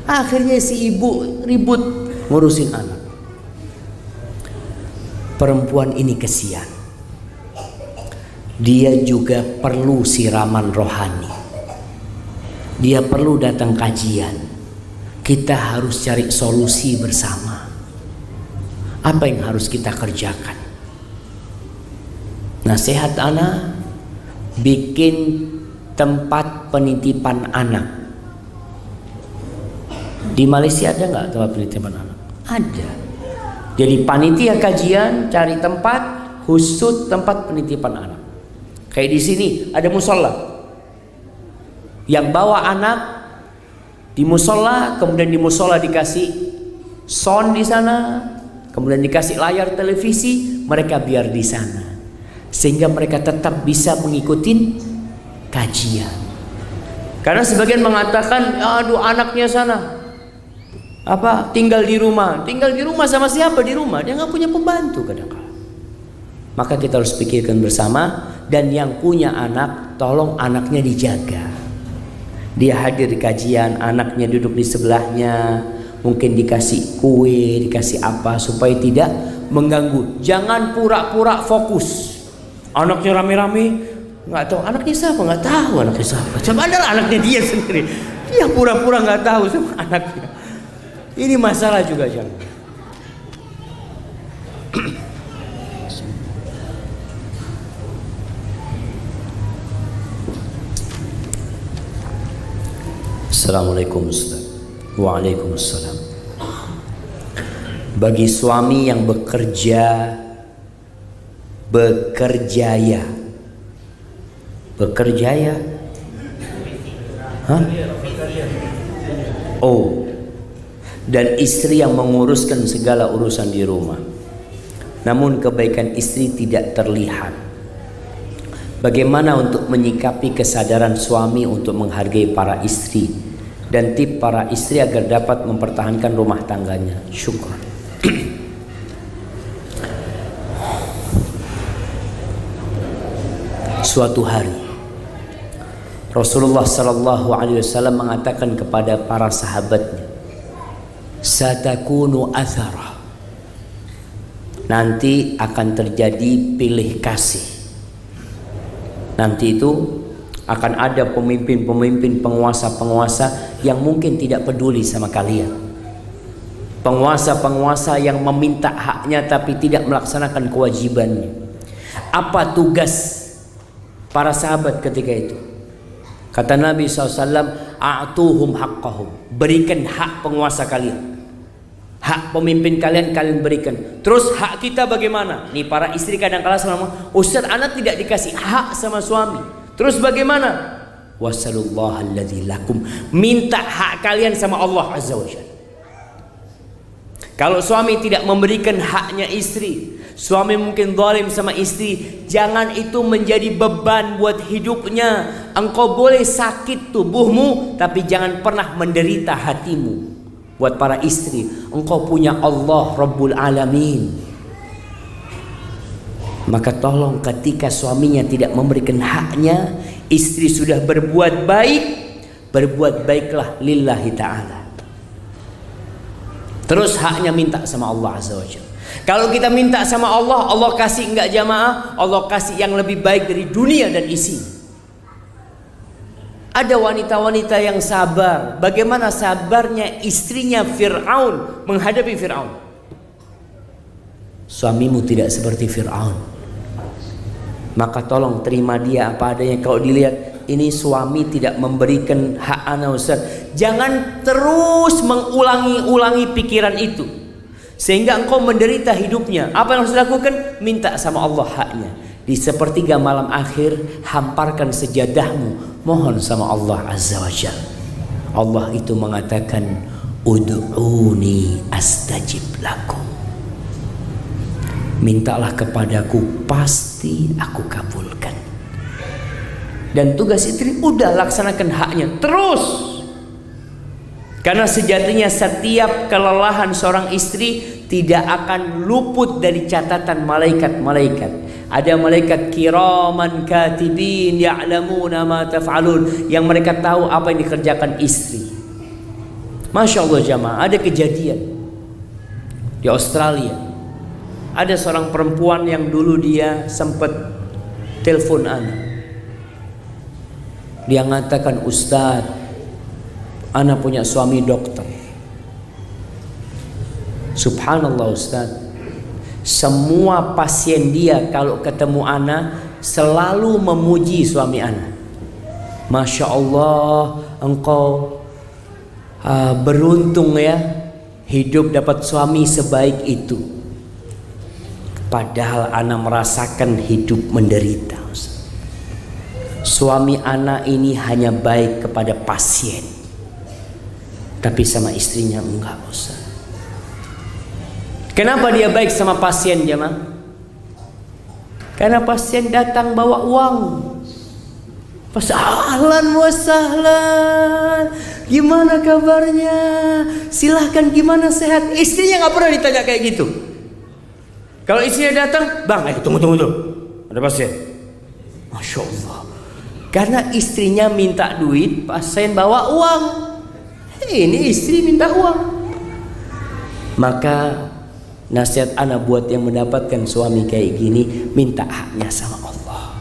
Akhirnya si ibu ribut ngurusin anak. Perempuan ini kesian. Dia juga perlu siraman rohani. Dia perlu datang kajian. Kita harus cari solusi bersama. Apa yang harus kita kerjakan? Nasihat anak, bikin tempat penitipan anak. Di Malaysia ada nggak tempat penitipan anak? Ada. Jadi panitia kajian cari tempat, khusus tempat penitipan anak. Kayak di sini ada musola. Yang bawa anak di musola, kemudian di musola dikasih sound di sana, kemudian dikasih layar televisi, mereka biar di sana. Sehingga mereka tetap bisa mengikuti kajian. Karena sebagian mengatakan, aduh anaknya sana tinggal di rumah sama siapa di rumah? Dia nggak punya pembantu kadang-kadang. Maka kita harus pikirkan bersama, dan yang punya anak, tolong anaknya dijaga. Dia hadir di kajian, anaknya duduk di sebelahnya, mungkin dikasih kue, dikasih apa supaya tidak mengganggu. Jangan pura-pura fokus. Anaknya rame-rame, nggak tahu anaknya siapa, nggak tahu anaknya siapa. Coba adalah anaknya dia sendiri. Dia pura-pura nggak tahu sama anaknya. Ini masalah juga jangan. Assalamualaikum Ustaz. Waalaikumsalam. Bagi suami yang bekerja ya? Hah? Oh, dan istri yang menguruskan segala urusan di rumah, namun kebaikan istri tidak terlihat. Bagaimana untuk menyikapi kesadaran suami untuk menghargai para istri, dan tip para istri agar dapat mempertahankan rumah tangganya? Syukur. Suatu hari Rasulullah sallallahu alaihi wasallam mengatakan kepada para sahabatnya, satakunu athara, nanti akan terjadi pilih kasih. Nanti itu akan ada pemimpin-pemimpin, penguasa-penguasa yang mungkin tidak peduli sama kalian. Penguasa-penguasa yang meminta haknya tapi tidak melaksanakan kewajibannya. Apa tugas para sahabat ketika itu? Kata Nabi SAW, a'tuhum haqqahum, berikan hak penguasa kalian. Hak pemimpin kalian, kalian berikan. Terus hak kita bagaimana? Nih para istri kadang-kala selama, Ustaz anak tidak dikasih hak sama suami. Terus bagaimana? Wasallallahu alladzi lakum, minta hak kalian sama Allah Azza wa Jalla. Kalau suami tidak memberikan haknya istri, suami mungkin zalim sama istri, jangan itu menjadi beban buat hidupnya. Engkau boleh sakit tubuhmu, tapi jangan pernah menderita hatimu. Buat para istri, engkau punya Allah Rabbul Alamin. Maka tolong ketika suaminya tidak memberikan haknya, istri sudah berbuat baik, berbuat baiklah lillahi ta'ala. Terus haknya minta sama Allah Azza wa Jalla. Kalau kita minta sama Allah, Allah kasih enggak jamaah, Allah kasih yang lebih baik dari dunia dan isinya. Ada wanita-wanita yang sabar. Bagaimana sabarnya istrinya Fir'aun menghadapi Fir'aun? Suamimu tidak seperti Fir'aun, maka tolong terima dia apa adanya. Kalau dilihat ini suami tidak memberikan hak ana Ustaz, jangan terus mengulangi pikiran itu sehingga engkau menderita hidupnya. Apa yang harus dilakukan? Minta sama Allah haknya. Di sepertiga malam akhir, hamparkan sejadahmu, mohon sama Allah Azza wa Jalla. Allah itu mengatakan, ud'uni astajib lakum, mintalah kepadaku, pasti aku kabulkan. Dan tugas istri udah laksanakan haknya terus. Karena sejatinya setiap kelelahan seorang istri tidak akan luput dari catatan malaikat-malaikat. Ada malaikat kiraman katibin ya'lamuna ma taf'alun, yang mereka tahu apa yang dikerjakan istri. Masya Allah jamaah, ada kejadian di Australia. Ada seorang perempuan yang dulu dia sempat telepon ana. Dia mengatakan, Ustaz, ana punya suami dokter. Subhanallah Ustaz, semua pasien dia kalau ketemu ana selalu memuji suami ana. Masya Allah, engkau beruntung ya, hidup dapat suami sebaik itu. Padahal ana merasakan hidup menderita. Suami ana ini hanya baik kepada pasien, tapi sama istrinya enggak, Ustaz. Kenapa dia baik sama pasien, jemaah? Karena pasien datang bawa uang. Pas ahlan wa sahlan, gimana kabarnya? Silahkan, gimana, sehat? Istrinya nggak pernah ditanya kayak gitu. Kalau istrinya datang, bang, tunggu, ada pasien. Masya Allah. Karena istrinya minta duit, pasien bawa uang. Ini istri minta uang. Maka nasihat ana buat yang mendapatkan suami kayak gini, minta haknya sama Allah.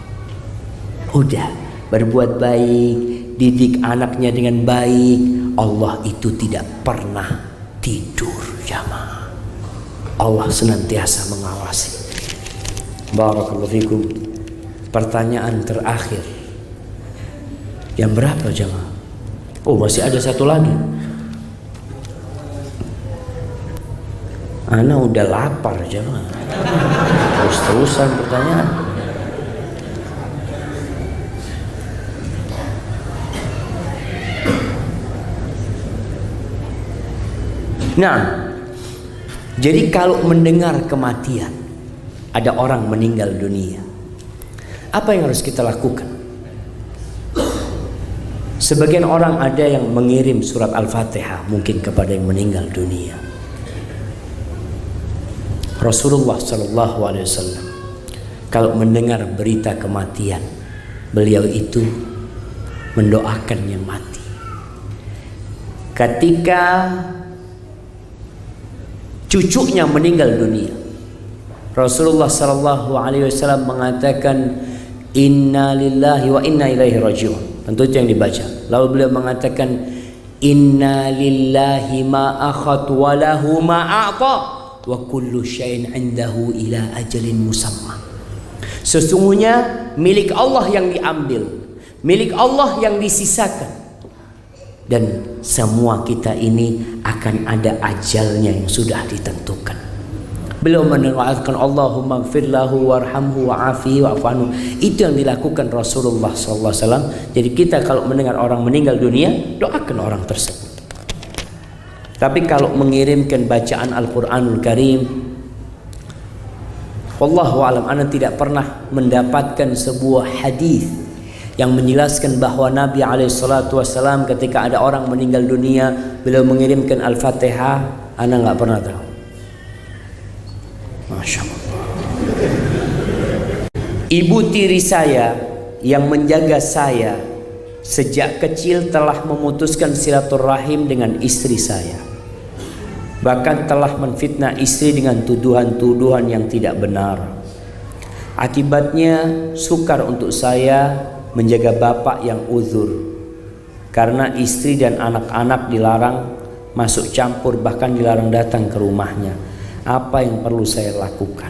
Udah, berbuat baik, didik anaknya dengan baik. Allah itu tidak pernah tidur, jamaah. Allah senantiasa mengawasi. Barakallahu fikum. Pertanyaan terakhir. Yang berapa, jamaah? Oh, masih ada satu lagi. Ana udah lapar, jamaah. Terus-terusan pertanyaan. Nah, jadi kalau mendengar kematian, ada orang meninggal dunia, apa yang harus kita lakukan? Sebagian orang ada yang mengirim surat Al-Fatihah mungkin kepada yang meninggal dunia. Rasulullah SAW kalau mendengar berita kematian, beliau itu mendoakan yang mati. Ketika cucunya meninggal dunia, Rasulullah SAW mengatakan inna lillahi wa inna ilaihi raji'un. Tentu itu yang dibaca. Lalu beliau mengatakan inna lillahi ma akhad wa lahu ma a'ta wa kullu syai'in 'indahu ila ajalin musamma. Sesungguhnya milik Allah yang diambil, milik Allah yang disisakan, dan semua kita ini akan ada ajalnya yang sudah ditentukan. Beliau mendoakan Allahumma gfir lahu warhamhu wa'afihi wa'fu anhu. Itu yang dilakukan Rasulullah SAW. Jadi kita kalau mendengar orang meninggal dunia, doakan orang tersebut. Tapi kalau mengirimkan bacaan Al-Quranul Karim, wallahu a'lam, ana tidak pernah mendapatkan sebuah hadis yang menjelaskan bahwa Nabi SAW ketika ada orang meninggal dunia, beliau mengirimkan Al-Fatihah. Ana nggak pernah tahu. Masya Allah. Ibu tiri saya yang menjaga saya sejak kecil telah memutuskan silaturahim dengan istri saya. Bahkan telah menfitnah istri dengan tuduhan-tuduhan yang tidak benar. Akibatnya sukar untuk saya menjaga bapak yang uzur, karena istri dan anak-anak dilarang masuk campur, bahkan dilarang datang ke rumahnya. Apa yang perlu saya lakukan?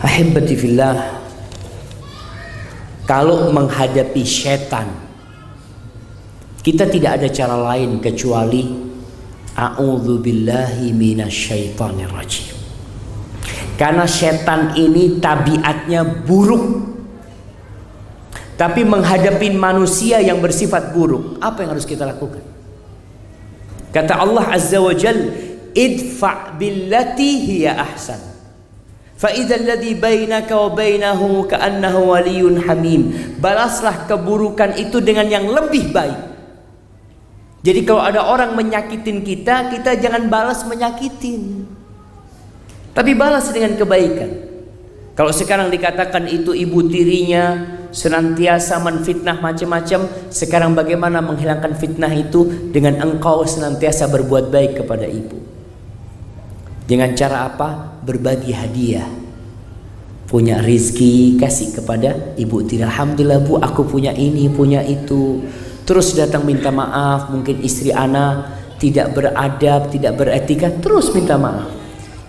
Ahibbati fillah, kalau menghadapi setan, kita tidak ada cara lain kecuali a'udzubillahi minasyaitonir rajim. Karena setan ini tabiatnya buruk. Tapi menghadapi manusia yang bersifat buruk, apa yang harus kita lakukan? Kata Allah Azza wa Jalla, idfa' billati hiya ahsan fa idzal ladzi bainaka wa bainahu ka'annahu waliyyun hamim. Balaslah keburukan itu dengan yang lebih baik. Jadi kalau ada orang menyakitin kita, kita jangan balas menyakitin, tapi balas dengan kebaikan. Kalau sekarang dikatakan itu ibu tirinya senantiasa menfitnah macam-macam, sekarang bagaimana menghilangkan fitnah itu? Dengan engkau senantiasa berbuat baik kepada ibu. Dengan cara apa? Berbagi hadiah. Punya rizki, kasih kepada ibu tiri. Alhamdulillah bu, aku punya ini, punya itu. Terus datang minta maaf. Mungkin istri ana tidak beradab, tidak beretika, terus minta maaf.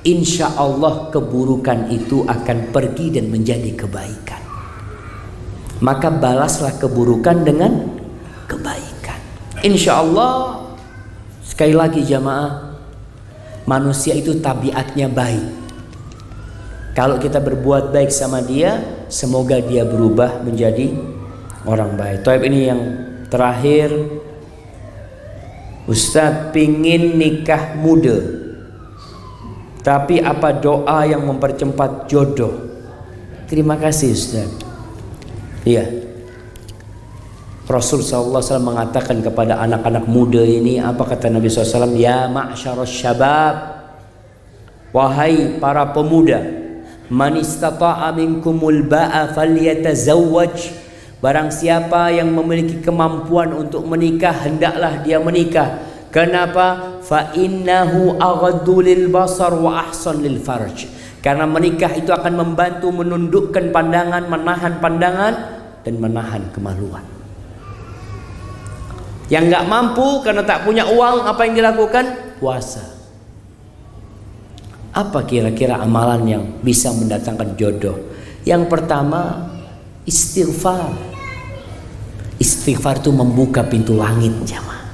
Insya Allah keburukan itu akan pergi dan menjadi kebaikan. Maka balaslah keburukan dengan kebaikan. Insya Allah. Sekali lagi jamaah, manusia itu tabiatnya baik. Kalau kita berbuat baik sama dia, semoga dia berubah menjadi orang baik. Taib, ini yang terakhir. Ustaz pingin nikah muda, tapi apa doa yang mempercepat jodoh? Terima kasih Ustaz. Iya, Rasul SAW mengatakan kepada anak-anak muda ini, apa kata Nabi SAW? Ya ma'syarus syabab, wahai para pemuda, man istata'a minkumul ba'a falyatazawwaj. Barang siapa yang memiliki kemampuan untuk menikah, hendaklah dia menikah. Kenapa? Fa innahu aghaddu lil basar wa ahsan lil farj. Karena menikah itu akan membantu menundukkan pandangan, menahan pandangan, dan menahan kemaluan. Yang nggak mampu karena tak punya uang, apa yang dilakukan? Puasa. Apa kira-kira amalan yang bisa mendatangkan jodoh? Yang pertama, istighfar. Istighfar itu membuka pintu langit, jamaah.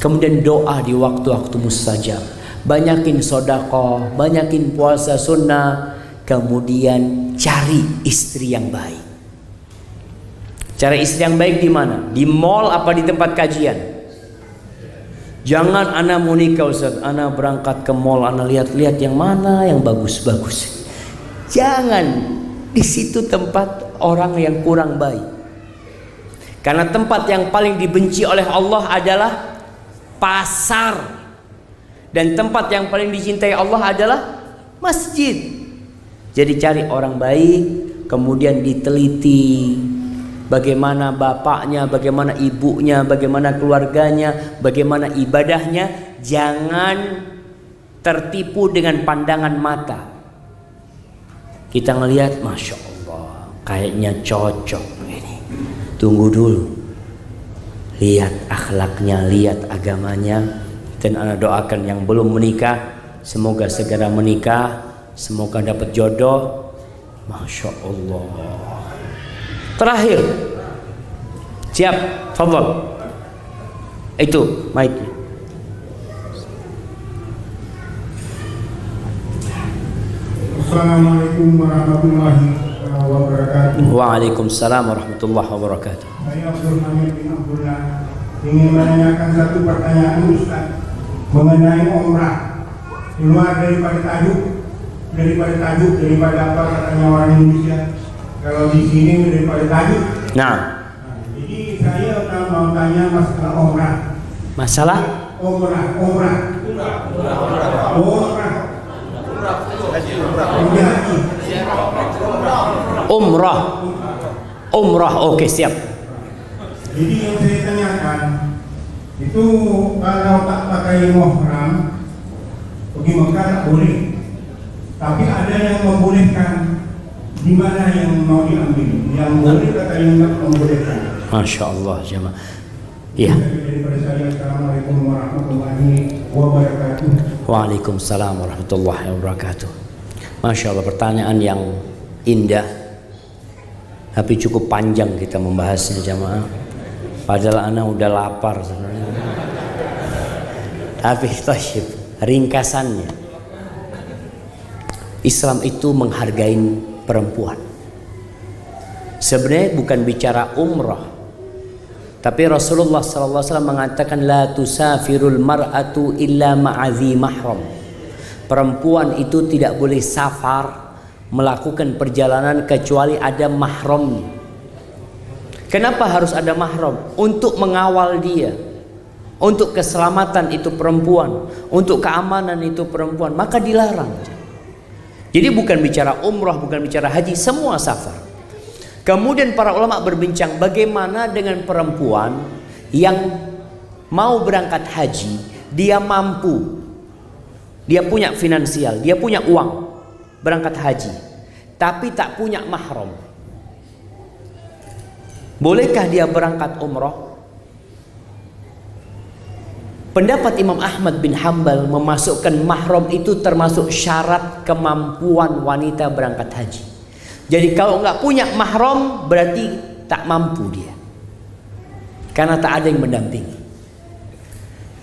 Kemudian doa di waktu-waktu mustajab. Banyakin sedekah, banyakin puasa sunnah. Kemudian cari istri yang baik. Cari istri yang baik di mana? Di mall apa di tempat kajian? Jangan ana mau nikah Ustaz, ana berangkat ke mall, ana lihat-lihat yang mana yang bagus-bagus. Jangan, di situ tempat orang yang kurang baik. Karena tempat yang paling dibenci oleh Allah adalah pasar. Dan tempat yang paling dicintai Allah adalah masjid. Jadi cari orang baik, kemudian diteliti bagaimana bapaknya, bagaimana ibunya, bagaimana keluarganya, bagaimana ibadahnya. Jangan tertipu dengan pandangan mata. Kita ngelihat, Masya Allah, kayaknya cocok ini. Tunggu dulu, lihat akhlaknya, lihat agamanya. Dan ana doakan yang belum menikah, semoga segera menikah, semoga dapat jodoh. Masya Allah. Terakhir, siap, fadhal. Itu mic-nya. Assalamualaikum warahmatullahi wabarakatuh. Waalaikumsalam warahmatullahi wabarakatuh. Saya Abdul Hamid bin Abdullah ingin menanyakan satu pertanyaan Ustaz mengenai umrah. Di luar daripada tajuk, daripada apa katanya orang Indonesia. Kalau di sini daripada tajuk. Nah, Jadi saya mau tanya masalah umrah. masalah Umrah. umrah. Oke, siap. Jadi yang saya tanyakan itu kalau tak pakai ihram pergi Mekah tak boleh. Tapi ada yang membolehkan. Di mana yang mau diambil? Yang boleh kata yang tak membolehkan. Masya Allah, jemaah. Iya. Daripada saya, Assalamualaikum warahmatullahi wabarakatuh. Waalaikumsalam warahmatullahi wabarakatuh. Masya Allah, pertanyaan yang indah, tapi cukup panjang kita membahasnya, jemaah. Padahal ana udah lapar sebenarnya. Tapi tasyib, ringkasannya, Islam itu menghargai perempuan. Sebenarnya bukan bicara umrah, tapi Rasulullah SAW mengatakan la tusafirul mar'atu illa ma'adhi mahram. Perempuan itu tidak boleh safar, melakukan perjalanan kecuali ada mahramnya. Kenapa harus ada mahram? Untuk mengawal dia, untuk keselamatan itu perempuan, untuk keamanan itu perempuan, maka dilarang. Jadi bukan bicara umrah, bukan bicara haji, semua safar. Kemudian para ulama berbincang bagaimana dengan perempuan yang mau berangkat haji, dia mampu, dia punya finansial, dia punya uang berangkat haji, tapi tak punya mahram. Bolehkah dia berangkat umrah? Pendapat Imam Ahmad bin Hanbal memasukkan mahram itu termasuk syarat kemampuan wanita berangkat haji. Jadi kalau nggak punya mahram berarti tak mampu dia, karena tak ada yang mendampingi.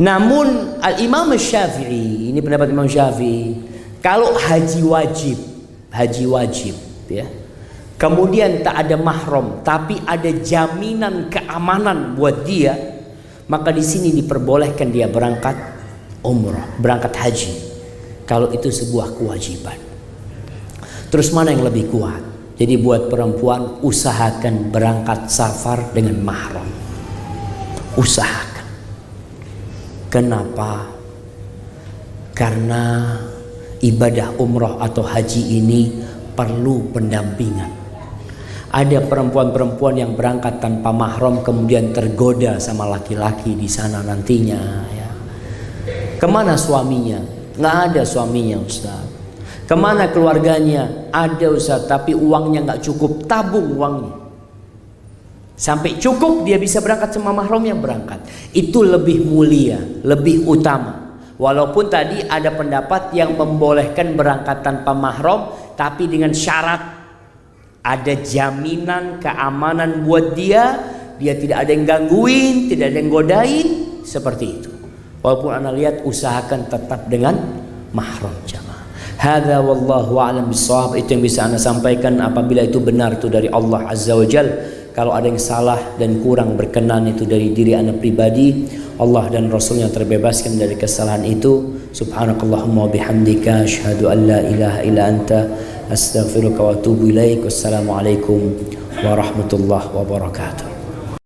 Namun Al-Imam Syafi'i, ini pendapat Imam Syafi'i, kalau haji wajib haji wajib, ya. Kemudian tak ada mahram, tapi ada jaminan keamanan buat dia, maka di sini diperbolehkan dia berangkat umrah, berangkat haji. Kalau itu sebuah kewajiban. Terus mana yang lebih kuat? Jadi buat perempuan, usahakan berangkat safar dengan mahram. Usahakan. Kenapa? Karena ibadah umrah atau haji ini perlu pendampingan. Ada perempuan-perempuan yang berangkat tanpa mahram kemudian tergoda sama laki-laki di sana nantinya, ya. Kemana suaminya? Nggak ada suaminya, Ustaz. Kemana keluarganya? Ada, Ustaz, tapi uangnya nggak cukup. Tabung uangnya sampai cukup, dia bisa berangkat sama mahramnya, berangkat. Itu lebih mulia, lebih utama. Walaupun tadi ada pendapat yang membolehkan berangkat tanpa mahram, tapi dengan syarat ada jaminan keamanan buat dia tidak ada yang gangguin, tidak ada yang godain, seperti itu. Walaupun anda lihat, usahakan tetap dengan mahram, jamaah. Hadza wallahu a'lam bissawab. Itu yang bisa anda sampaikan. Apabila itu benar, itu dari Allah Azza wa Jal. Kalau ada yang salah dan kurang berkenan, itu dari diri anda pribadi. Allah dan Rasulnya terbebaskan dari kesalahan itu. Subhanakallahumma bihamdika asyhadu an la ilaha illa anta astaghfiruka wa atubu ilaik. Wassalamualaikum warahmatullahi wabarakatuh.